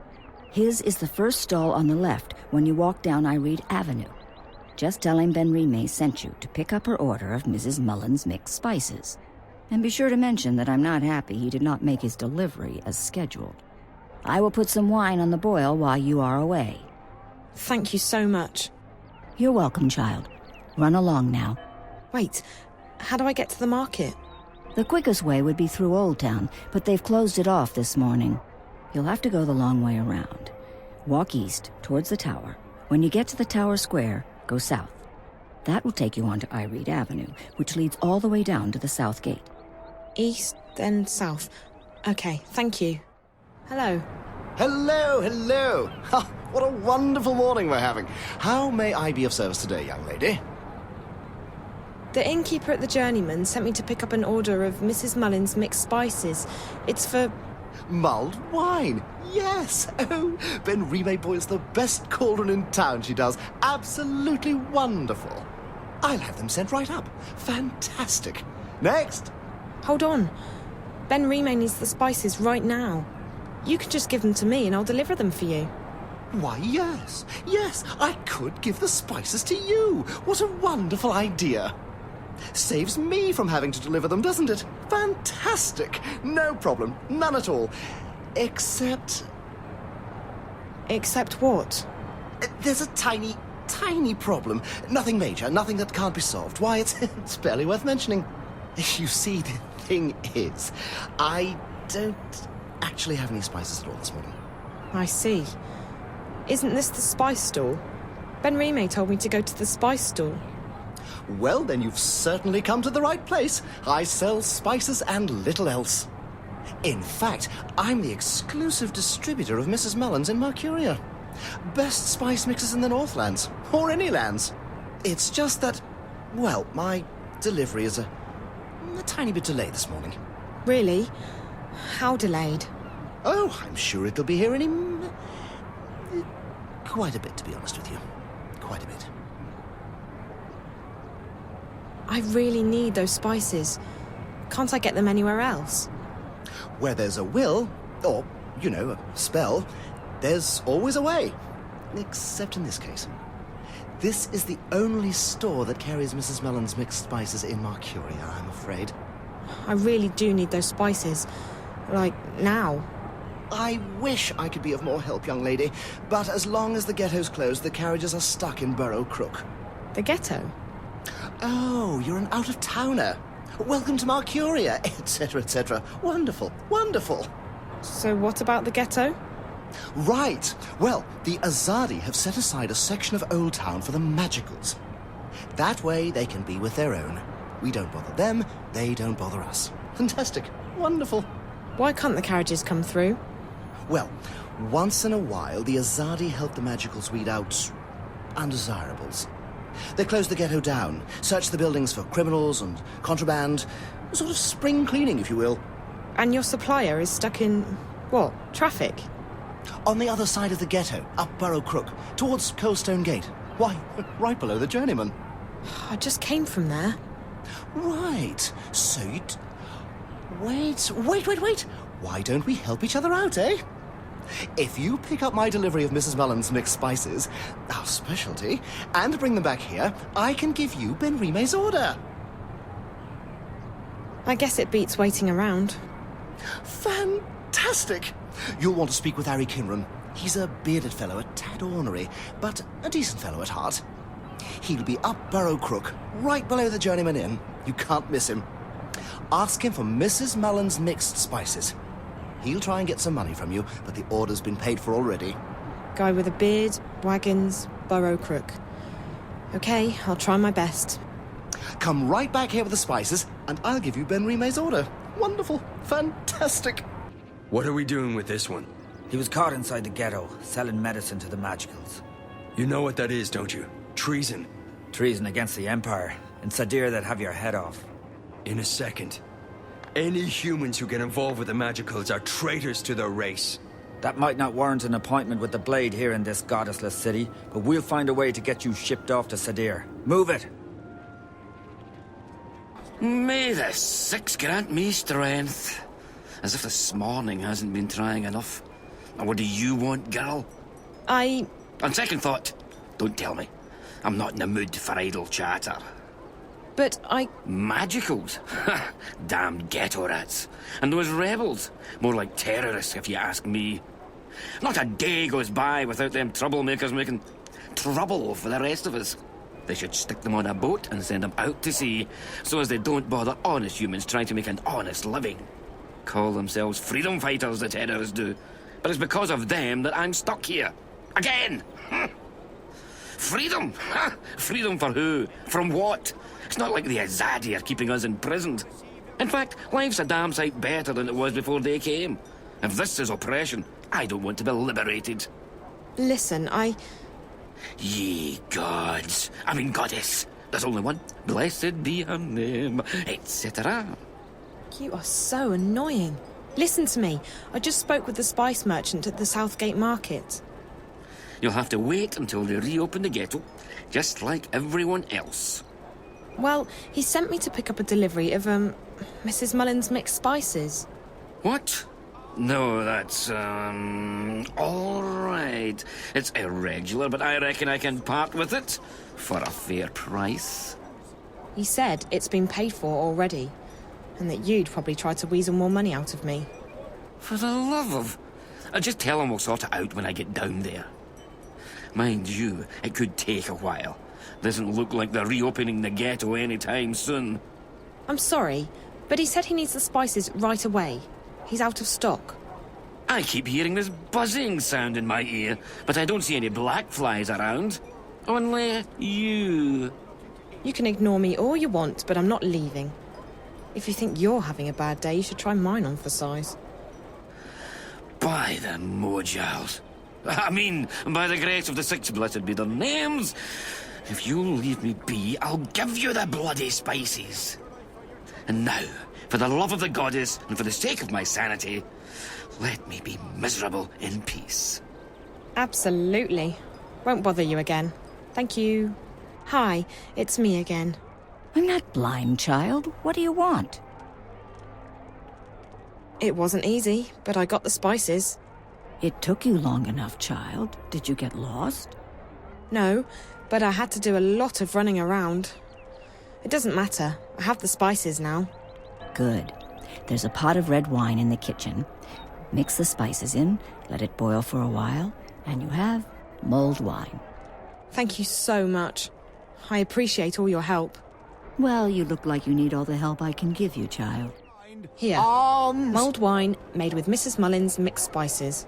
His is the first stall on the left when you walk down Iread Avenue. Just tell him Ben Remay sent you to pick up her order of Mrs. Mullins' mixed spices. And be sure to mention that I'm not happy he did not make his delivery as scheduled. I will put some wine on the boil while you are away. Thank you so much. You're welcome, child. Run along now. Wait, how do I get to the market? The quickest way would be through Old Town, but they've closed it off this morning. You'll have to go the long way around. Walk east, towards the tower. When you get to the tower square, go south. That will take you onto Iread Avenue, which leads all the way down to the south gate. East, then south. Okay, thank you. Hello. Hello, hello. Ha, what a wonderful morning we're having. How may I be of service today, young lady? The innkeeper at the Journeyman sent me to pick up an order of Mrs. Mullins' mixed spices. It's for... Mulled wine. Yes. Oh, Ben Remay boils the best cauldron in town, she does. Absolutely wonderful. I'll have them sent right up. Fantastic. Next. Hold on. Ben Remay needs the spices right now. You could just give them to me and I'll deliver them for you. Why, yes. Yes, I could give the spices to you. What a wonderful idea. Saves me from having to deliver them, doesn't it? Fantastic. No problem. None at all. Except... Except what? There's a tiny problem. Nothing major, nothing that can't be solved. Why, it's barely worth mentioning. You see, the thing is, I don't actually have any spices at all this morning. I see. Isn't this the spice stall? Ben Remay told me to go to the spice stall. Well, then you've certainly come to the right place. I sell spices and little else. In fact, I'm the exclusive distributor of Mrs. Mullins in Mercuria. Best spice mixes in the Northlands, or any lands. It's just that, well, my delivery is a tiny bit delayed this morning. Really? How delayed? Oh, I'm sure it'll be here any... quite a bit, to be honest with you. Quite a bit. I really need those spices. Can't I get them anywhere else? Where there's a will, or, you know, a spell, there's always a way. Except in this case. This is the only store that carries Mrs. Mullins' mixed spices in Mercuria, I'm afraid. I really do need those spices. Like, now. I wish I could be of more help, young lady, but as long as the ghetto's closed, the carriages are stuck in Burrow Crook. The ghetto? Oh, you're an out-of-towner. Welcome to Mercuria, etc., etc. Wonderful, wonderful. So what about the ghetto? Right. Well, the Azadi have set aside a section of Old Town for the magicals. That way they can be with their own. We don't bother them, they don't bother us. Fantastic. Wonderful. Why can't the carriages come through? Well, once in a while, the Azadi help the magicals weed out undesirables. They close the ghetto down, search the buildings for criminals and contraband, sort of spring cleaning, if you will. And your supplier is stuck in, what, traffic? On the other side of the ghetto, up Burrow Crook, towards Coldstone Gate. Why, right below the Journeyman. I just came from there. Right, so you'd... Wait. Why don't we help each other out, eh? If you pick up my delivery of Mrs. Mullen's mixed spices, our specialty, and bring them back here, I can give you Ben Rime's order. I guess it beats waiting around. Fantastic! You'll want to speak with Harry Kinran. He's a bearded fellow, a tad ornery, but a decent fellow at heart. He'll be up Burrow Crook, right below the Journeyman Inn. You can't miss him. Ask him for Mrs. Mullen's mixed spices. He'll try and get some money from you, but the order's been paid for already. Guy with a beard, wagons, Burrow Crook. Okay, I'll try my best. Come right back here with the spices, and I'll give you Ben Rime's order. Wonderful. Fantastic. What are we doing with this one? He was caught inside the ghetto, selling medicine to the magicals. You know what that is, don't you? Treason. Treason against the Empire. In Sadir, they'd have your head off. In a second. Any humans who get involved with the magicals are traitors to their race. That might not warrant an appointment with the Blade here in this goddessless city, but we'll find a way to get you shipped off to Sadir. Move it! May the six grant me strength. As if this morning hasn't been trying enough. And what do you want, girl? On second thought, don't tell me. I'm not in the mood for idle chatter. But Magicals? Damn ghetto rats. And those rebels? More like terrorists, if you ask me. Not a day goes by without them troublemakers making trouble for the rest of us. They should stick them on a boat and send them out to sea, so as they don't bother honest humans trying to make an honest living. Call themselves freedom fighters, the terrorists do. But it's because of them that I'm stuck here. Again! Freedom? Freedom for who? From what? It's not like the Azadi are keeping us imprisoned. In fact, life's a damn sight better than it was before they came. If this is oppression, I don't want to be liberated. Listen, Ye gods. I mean goddess. There's only one. Blessed be her name, etc. You are so annoying. Listen to me. I just spoke with the spice merchant at the Southgate Market. You'll have to wait until they reopen the ghetto, just like everyone else. Well, he sent me to pick up a delivery of, Mrs. Mullen's mixed spices. What? No, that's, all right. It's irregular, but I reckon I can part with it for a fair price. He said it's been paid for already, and that you'd probably try to weasel more money out of me. For the love of... I'll just tell him we'll sort it out when I get down there. Mind you, it could take a while. Doesn't look like they're reopening the ghetto anytime soon. I'm sorry, but he said he needs the spices right away. He's out of stock. I keep hearing this buzzing sound in my ear, but I don't see any black flies around. Only you. You can ignore me all you want, but I'm not leaving. If you think you're having a bad day, you should try mine on for size. By the Mojals. I mean, by the grace of the six blessed be their names. If you'll leave me be, I'll give you the bloody spices. And now, for the love of the goddess and for the sake of my sanity, let me be miserable in peace. Absolutely. Won't bother you again. Thank you. Hi, it's me again. I'm not blind, child. What do you want? It wasn't easy, but I got the spices. It took you long enough, child. Did you get lost? No, but I had to do a lot of running around. It doesn't matter. I have the spices now. Good. There's a pot of red wine in the kitchen. Mix the spices in, let it boil for a while, and you have mulled wine. Thank you so much. I appreciate all your help. Well, you look like you need all the help I can give you, child. Here, mulled wine made with Mrs. Mullen's mixed spices.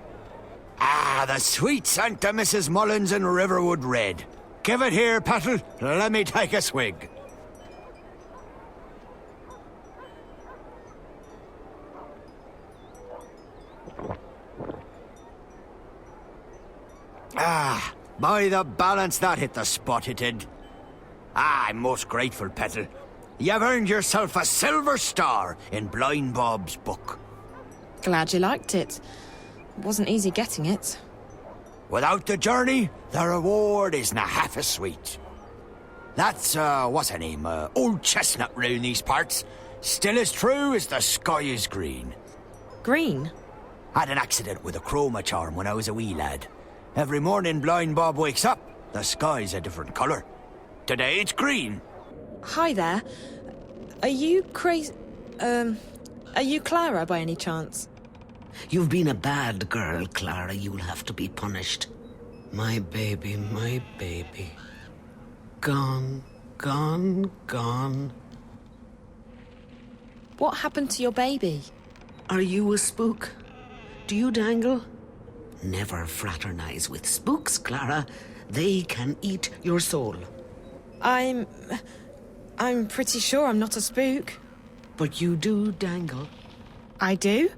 Ah, the sweet scent of Mrs. Mullins and Riverwood Red. Give it here, Petal. Let me take a swig. Ah, by the balance, that hit the spot, it did. Ah, I'm most grateful, Petal. You've earned yourself a silver star in Blind Bob's book. Glad you liked it. Wasn't easy getting it. Without the journey, the reward isn't half as sweet. That's, what's her name? Old Chestnut round these parts. Still as true as the sky is green. Green? Had an accident with a chroma charm when I was a wee lad. Every morning Blind Bob wakes up, the sky's a different colour. Today it's green. Hi there. Are you crazy? Are you Clara by any chance? You've been a bad girl, Clara. You'll have to be punished. My baby, my baby. Gone, gone, gone. What happened to your baby? Are you a spook? Do you dangle? Never fraternize with spooks, Clara. They can eat your soul. I'm pretty sure I'm not a spook. But you do dangle. I do?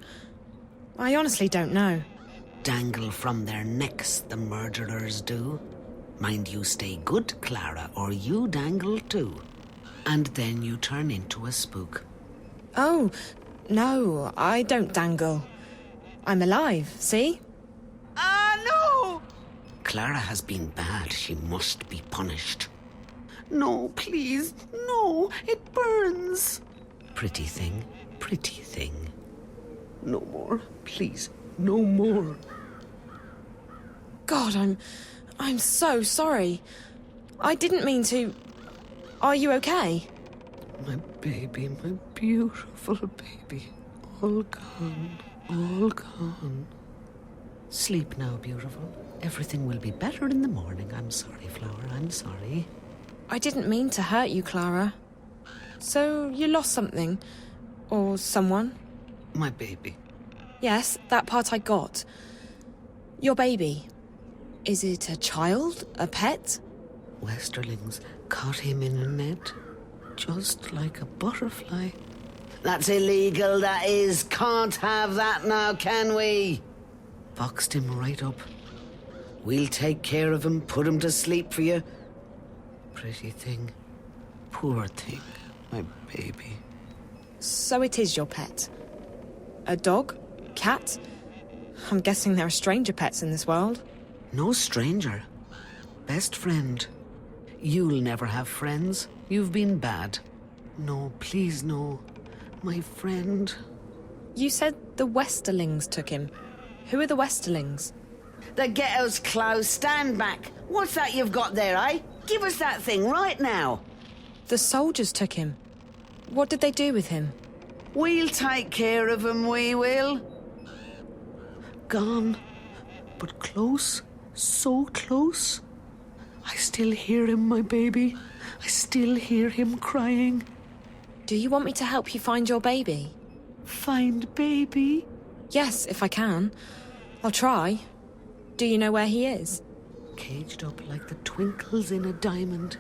I honestly don't know. Dangle from their necks, the murderers do. Mind you stay good, Clara, or you dangle too. And then you turn into a spook. Oh, no, I don't dangle. I'm alive, see? No! Clara has been bad. She must be punished. No, please, no, it burns. Pretty thing, pretty thing. No more, please, no more. God, I'm so sorry. I didn't mean to. Are you okay? My baby, my beautiful baby. All gone, all gone. Sleep now, beautiful. Everything will be better in the morning. I'm sorry, Flower, I'm sorry. I didn't mean to hurt you, Clara. So you lost something? Or someone? My baby. Yes, that part I got. Your baby. Is it a child? A pet? Westerlings caught him in a net, just like a butterfly. That's illegal, that is. Can't have that now, can we? Boxed him right up. We'll take care of him, put him to sleep for you. Pretty thing. Poor thing, my baby. So it is your pet? A dog? Cat? I'm guessing there are stranger pets in this world. No stranger. Best friend. You'll never have friends. You've been bad. No, please no. My friend. You said the Westerlings took him. Who are the Westerlings? The ghetto's closed. Stand back. What's that you've got there, eh? Give us that thing right now. The soldiers took him. What did they do with him? We'll take care of him, we will. Gone. But close. So close. I still hear him, my baby. I still hear him crying. Do you want me to help you find your baby? Find baby? Yes, if I can. I'll try. Do you know where he is? Caged up like the twinkles in a diamond.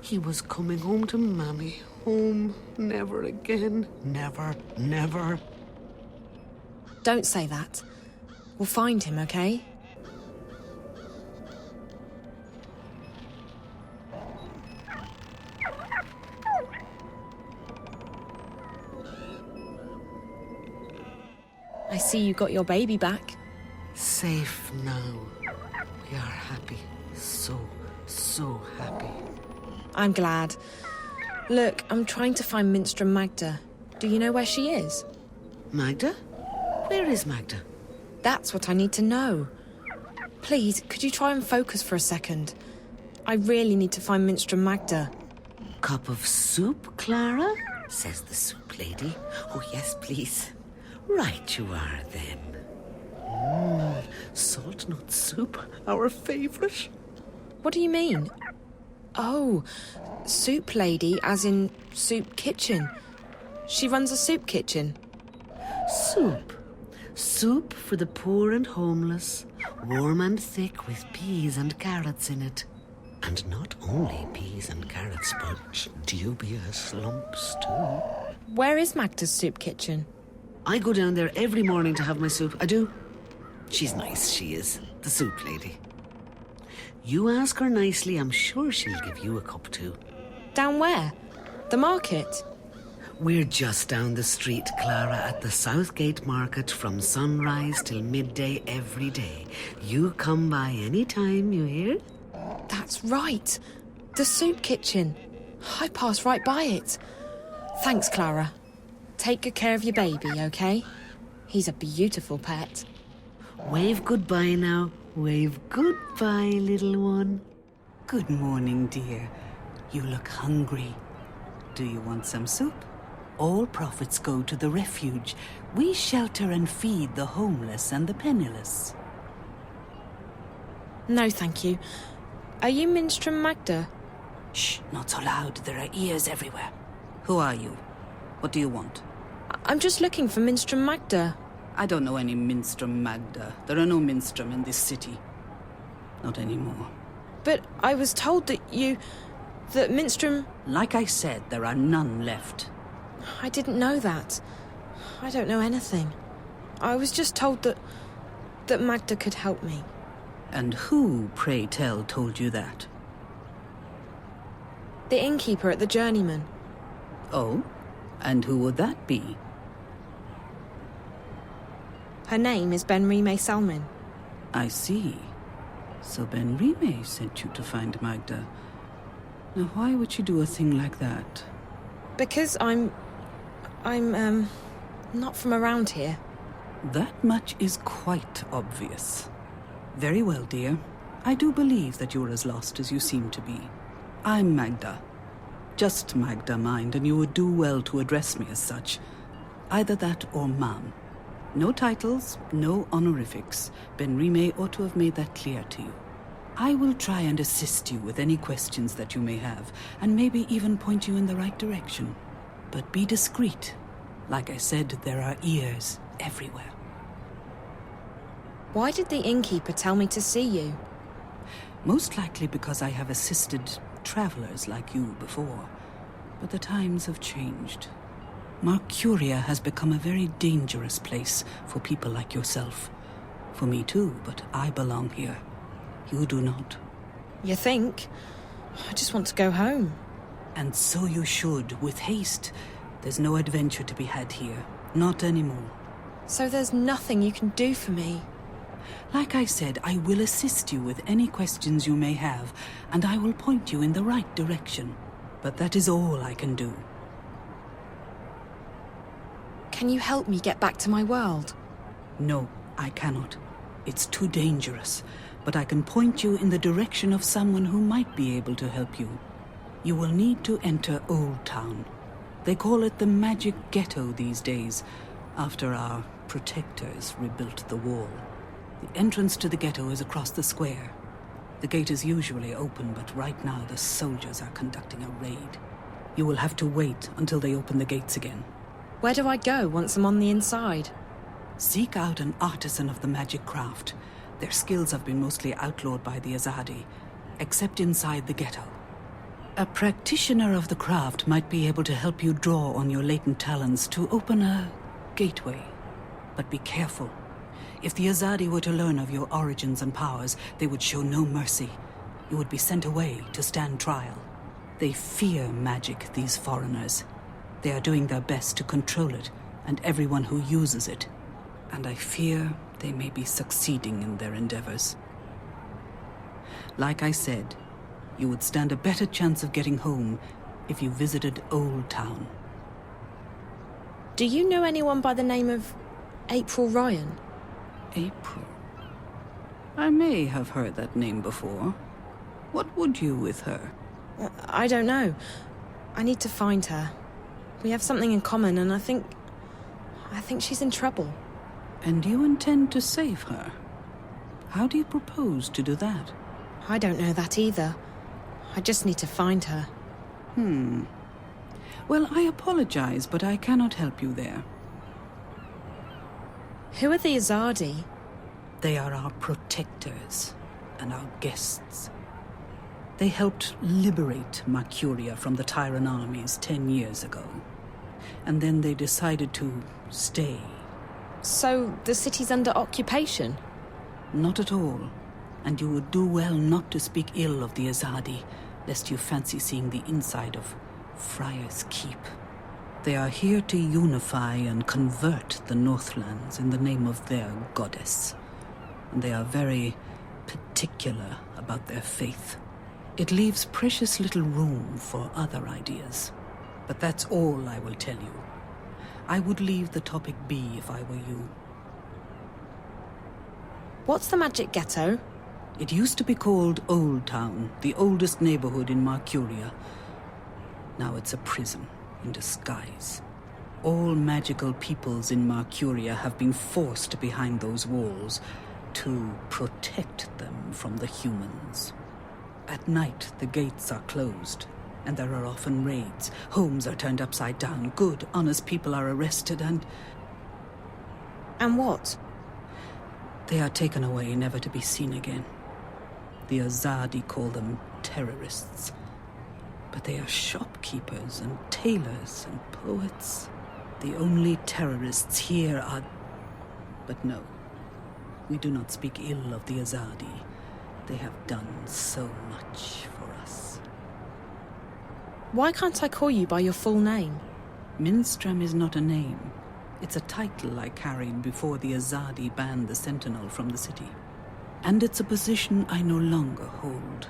He was coming home to Mammy. Home. Never again. Never, never. Don't say that. We'll find him, okay? I see you got your baby back. Safe now. We are happy. So happy. I'm glad. Look, I'm trying to find Minstrel Magda. Do you know where she is? Magda? Where is Magda? That's what I need to know. Please, could you try and focus for a second? I really need to find Minstrel Magda. Cup of soup, Clara? Says the soup lady. Oh, yes, please. Right you are, then. Salt nut soup, our favourite. What do you mean? Oh, soup lady, as in soup kitchen. She runs a soup kitchen. Soup. Soup for the poor and homeless. Warm and thick with peas and carrots in it. And not only peas and carrots, but dubious lumps too. Where is Magda's soup kitchen? I go down there every morning to have my soup. I do. She's nice, she is. The soup lady. You ask her nicely, I'm sure she'll give you a cup too. Down where? The market? We're just down the street, Clara, at the Southgate Market from sunrise till midday every day. You come by any time, you hear? That's right. The soup kitchen. I pass right by it. Thanks, Clara. Take good care of your baby, okay? He's a beautiful pet. Wave goodbye now. Wave goodbye, little one. Good morning, dear. You look hungry. Do you want some soup? All profits go to the refuge. We shelter and feed the homeless and the penniless. No, thank you. Are you Minstrom Magda? Shh, not so loud. There are ears everywhere. Who are you? What do you want? I'm just looking for Minstrom Magda. I don't know any Minstrom Magda. There are no Minstrom in this city. Not anymore. But I was told that Minstrom... Like I said, there are none left. I didn't know that. I don't know anything. I was just told that Magda could help me. And who, pray tell, told you that? The innkeeper at the Journeyman. Oh? And who would that be? Her name is Benrime Salmin. I see. So Benrime sent you to find Magda. Now why would she do a thing like that? Because I'm not from around here. That much is quite obvious. Very well, dear. I do believe that you're as lost as you seem to be. I'm Magda. Just Magda, mind, and you would do well to address me as such. Either that or Ma'am. No titles, no honorifics. Benrime ought to have made that clear to you. I will try and assist you with any questions that you may have, and maybe even point you in the right direction. But be discreet. Like I said, there are ears everywhere. Why did the innkeeper tell me to see you? Most likely because I have assisted travelers like you before. But the times have changed. Mercuria has become a very dangerous place for people like yourself. For me too, but I belong here. You do not. You think? I just want to go home. And so you should, with haste. There's no adventure to be had here. Not anymore. So there's nothing you can do for me? Like I said, I will assist you with any questions you may have, and I will point you in the right direction. But that is all I can do. Can you help me get back to my world? No, I cannot. It's too dangerous. But I can point you in the direction of someone who might be able to help you. You will need to enter Old Town. They call it the Magic Ghetto these days, after our protectors rebuilt the wall. The entrance to the ghetto is across the square. The gate is usually open, but right now the soldiers are conducting a raid. You will have to wait until they open the gates again. Where do I go once I'm on the inside? Seek out an artisan of the magic craft. Their skills have been mostly outlawed by the Azadi, except inside the ghetto. A practitioner of the craft might be able to help you draw on your latent talents to open a gateway. But be careful. If the Azadi were to learn of your origins and powers, they would show no mercy. You would be sent away to stand trial. They fear magic, these foreigners. They are doing their best to control it, and everyone who uses it. And I fear they may be succeeding in their endeavors. Like I said, you would stand a better chance of getting home if you visited Old Town. Do you know anyone by the name of April Ryan? April? I may have heard that name before. What would you with her? I don't know. I need to find her. We have something in common, and I think she's in trouble. And you intend to save her? How do you propose to do that? I don't know that either. I just need to find her. Well, I apologize, but I cannot help you there. Who are the Azadi? They are our protectors and our guests. They helped liberate Mercuria from the Tyran armies 10 years ago. And then they decided to stay So the city's under occupation? Not at all. And you would do well not to speak ill of the Azadi, lest you fancy seeing the inside of Friar's Keep. They are here to unify and convert the Northlands in the name of their goddess. And they are very particular about their faith. It leaves precious little room for other ideas. But that's all I will tell you. I would leave the topic be if I were you. What's the Magic Ghetto? It used to be called Old Town, the oldest neighborhood in Marcuria. Now it's a prison in disguise. All magical peoples in Marcuria have been forced behind those walls to protect them from the humans. At night, the gates are closed, and there are often raids. Homes are turned upside down. Good, honest people are arrested and... And what? They are taken away, never to be seen again. The Azadi call them terrorists. But they are shopkeepers and tailors and poets. The only terrorists here are... But no, we do not speak ill of the Azadi. They have done so much for us. Why can't I call you by your full name? Minstram is not a name. It's a title I carried before the Azadi banned the Sentinel from the city. And it's a position I no longer hold.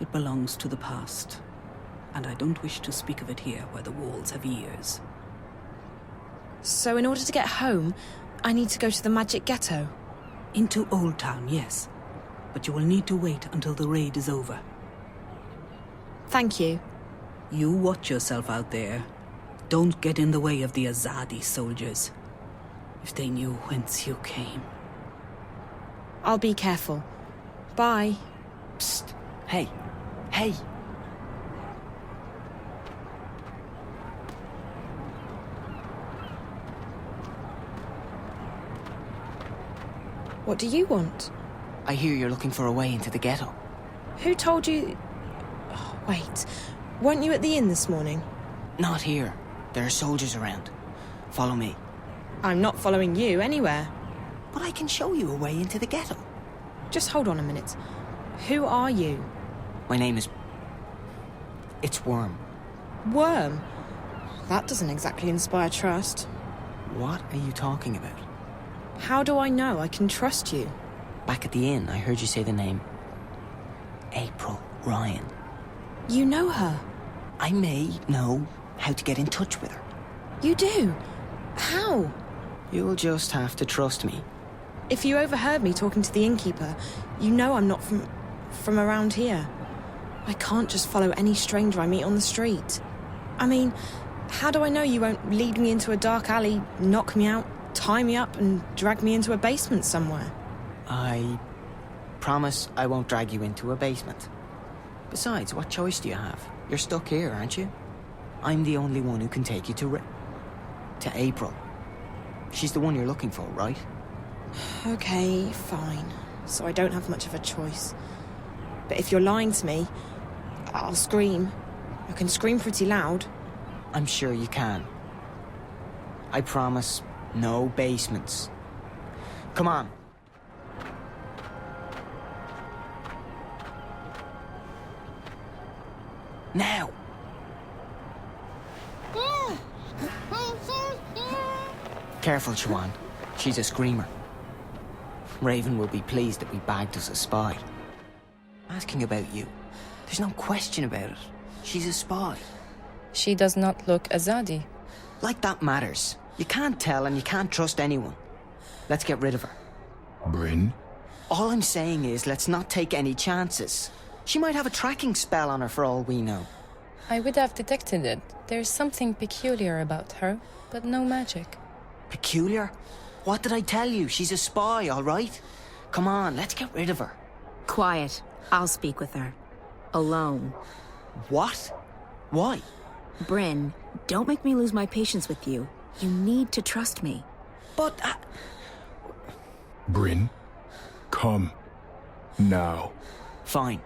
It belongs to the past. And I don't wish to speak of it here where the walls have ears. So in order to get home, I need to go to the Magic Ghetto? Into Old Town, yes. But you will need to wait until the raid is over. Thank you. You watch yourself out there. Don't get in the way of the Azadi soldiers. If they knew whence you came. I'll be careful. Bye. Psst. Hey. Hey. What do you want? I hear you're looking for a way into the ghetto. Who told you... Oh, wait. Weren't you at the inn this morning? Not here. There are soldiers around. Follow me. I'm not following you anywhere. But I can show you a way into the ghetto. Just hold on a minute. Who are you? My name is... It's Worm. Worm? That doesn't exactly inspire trust. What are you talking about? How do I know I can trust you? Back at the inn, I heard you say the name... April Ryan. You know her? I may know how to get in touch with her. You do? How? You'll just have to trust me. If you overheard me talking to the innkeeper, you know I'm not from around here. I can't just follow any stranger I meet on the street. I mean, how do I know you won't lead me into a dark alley, knock me out, tie me up and drag me into a basement somewhere? I promise I won't drag you into a basement. Besides, what choice do you have? You're stuck here, aren't you? I'm the only one who can take you to April. She's the one you're looking for, right? Okay, fine. So I don't have much of a choice. But if you're lying to me, I'll scream. I can scream pretty loud. I'm sure you can. I promise, no basements. Come on. Now! Careful, Siobhan. She's a screamer. Raven will be pleased that we bagged us a spy. Asking about you. There's no question about it. She's a spy. She does not look Azadi. Like that matters. You can't tell and you can't trust anyone. Let's get rid of her. Bryn? All I'm saying is let's not take any chances. She might have a tracking spell on her for all we know. I would have detected it. There's something peculiar about her, but no magic. Peculiar? What did I tell you? She's a spy, all right? Come on, let's get rid of her. Quiet. I'll speak with her. Alone. What? Why? Bryn, don't make me lose my patience with you. You need to trust me. But... Bryn, come. Now. Fine.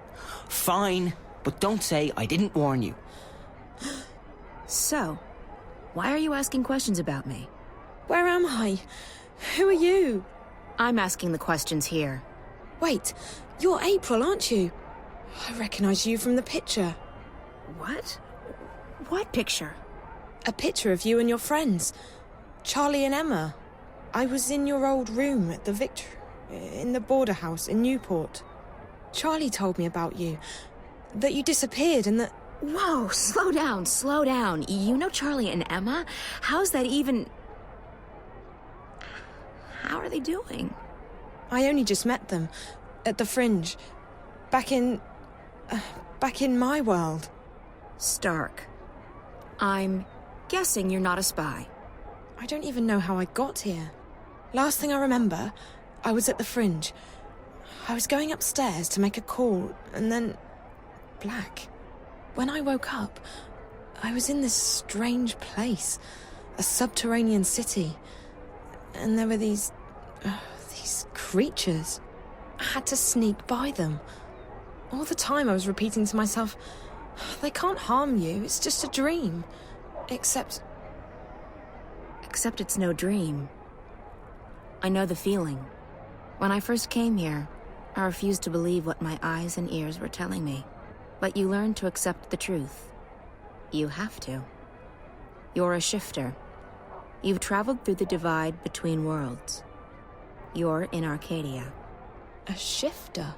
Fine. But don't say I didn't warn you. So, why are you asking questions about me? Where am I? Who are you? I'm asking the questions here. Wait, you're April, aren't you? I recognize you from the picture. What? What picture? A picture of you and your friends. Charlie and Emma. I was in your old room at the in the border house in Newport. Charlie told me about you. That you disappeared and that... Whoa, slow down, slow down. You know Charlie and Emma? How's that even... How are they doing? I only just met them. At the Fringe. Back in my world. Stark. I'm guessing you're not a spy. I don't even know how I got here. Last thing I remember, I was at the Fringe. I was going upstairs to make a call, and then... black. When I woke up, I was in this strange place. A subterranean city. And there were these creatures. I had to sneak by them. All the time I was repeating to myself, they can't harm you, it's just a dream. Except it's no dream. I know the feeling. When I first came here, I refused to believe what my eyes and ears were telling me. But you learn to accept the truth. You have to. You're a shifter. You've traveled through the divide between worlds. You're in Arcadia. A shifter?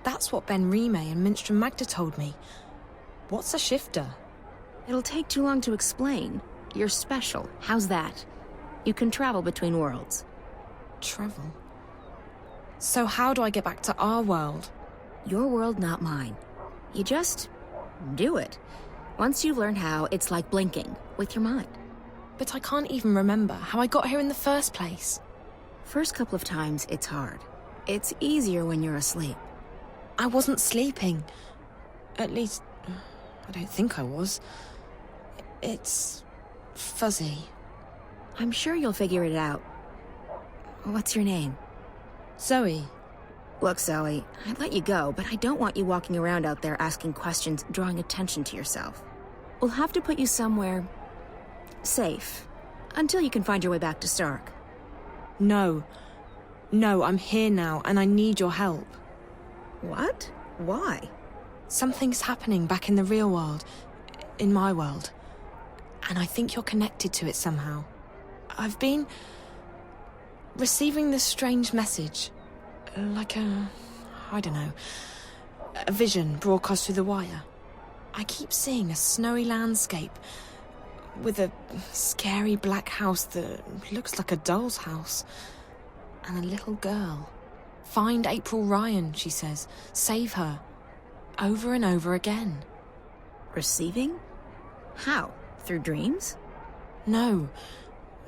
That's what Ben Rime and Minstrom Magda told me. What's a shifter? It'll take too long to explain. You're special. How's that? You can travel between worlds. Travel? So how do I get back to our world? Your world, not mine. You just do it. Once you've learned how, it's like blinking with your mind. But I can't even remember how I got here in the first place. First couple of times, it's hard. It's easier when you're asleep. I wasn't sleeping. At least, I don't think I was. It's fuzzy. I'm sure you'll figure it out. What's your name? Zoe. Look, Zoe, I'd let you go, but I don't want you walking around out there asking questions, drawing attention to yourself. We'll have to put you somewhere safe, until you can find your way back to Stark. No, I'm here now, and I need your help. What? Why? Something's happening back in the real world, in my world, and I think you're connected to it somehow. I've been receiving this strange message, like a vision broadcast through the wire. I keep seeing a snowy landscape with a scary black house that looks like a doll's house. And a little girl. Find April Ryan, she says. Save her. Over and over again. Receiving? How? Through dreams? No,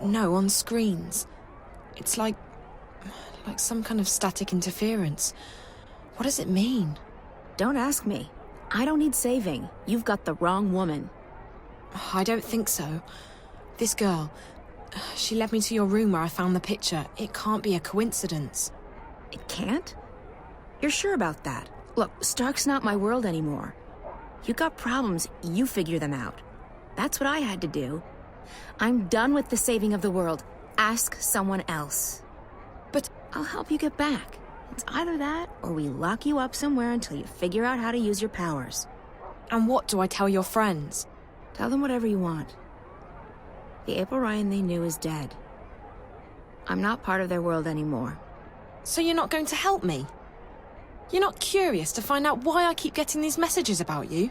on screens. It's like some kind of static interference. What does it mean? Don't ask me. I don't need saving. You've got the wrong woman. I don't think so. This girl, she led me to your room where I found the picture. It can't be a coincidence. It can't? You're sure about that? Look, Stark's not my world anymore. You got problems, you figure them out. That's what I had to do. I'm done with the saving of the world. Ask someone else. But I'll help you get back. It's either that, or we lock you up somewhere until you figure out how to use your powers. And what do I tell your friends? Tell them whatever you want. The April Ryan they knew is dead. I'm not part of their world anymore. So you're not going to help me? You're not curious to find out why I keep getting these messages about you?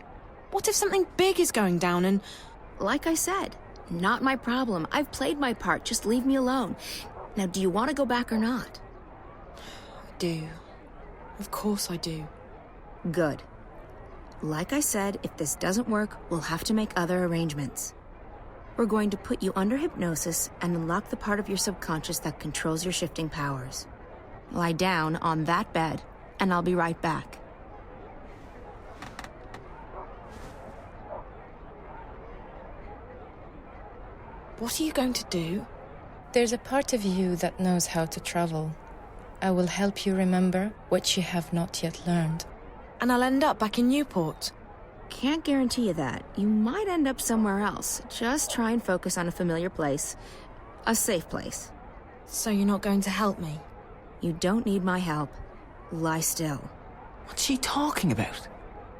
What if something big is going down and... Like I said, not my problem. I've played my part. Just leave me alone. Now, do you want to go back or not? I do. Of course I do. Good. Like I said, if this doesn't work, we'll have to make other arrangements. We're going to put you under hypnosis and unlock the part of your subconscious that controls your shifting powers. Lie down on that bed, and I'll be right back. What are you going to do? There's a part of you that knows how to travel. I will help you remember what you have not yet learned. And I'll end up back in Newport. Can't guarantee you that. You might end up somewhere else. Just try and focus on a familiar place. A safe place. So you're not going to help me? You don't need my help. Lie still. What's she talking about?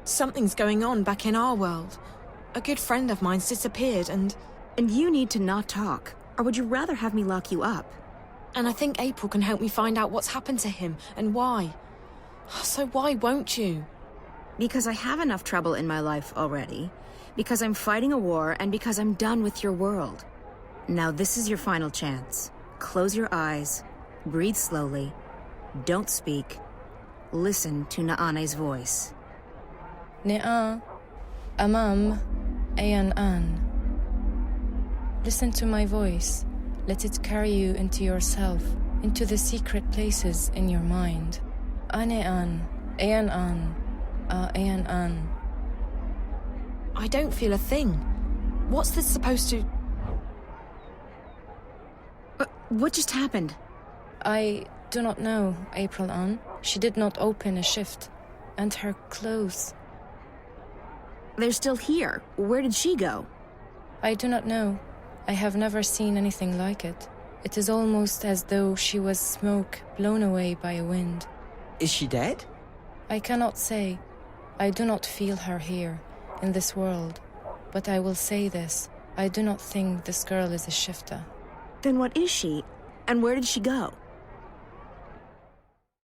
Something's going on back in our world. A good friend of mine's disappeared and... And you need to not talk. Or would you rather have me lock you up? And I think April can help me find out what's happened to him and why. So why won't you? Because I have enough trouble in my life already. Because I'm fighting a war and because I'm done with your world. Now this is your final chance. Close your eyes. Breathe slowly. Don't speak. Listen to Naane's voice. Ne'a, Amam, Ayan An. Listen to my voice. Let it carry you into yourself, into the secret places in your mind. Ane An, Ayan An, Ayan An. I don't feel a thing. What's this supposed to... What just happened? I do not know, April An. She did not open a shift. And her clothes... They're still here. Where did she go? I do not know. I have never seen anything like it. It is almost as though she was smoke blown away by a wind. Is she dead? I cannot say. I do not feel her here, in this world. But I will say this. I do not think this girl is a shifter. Then what is she? And where did she go?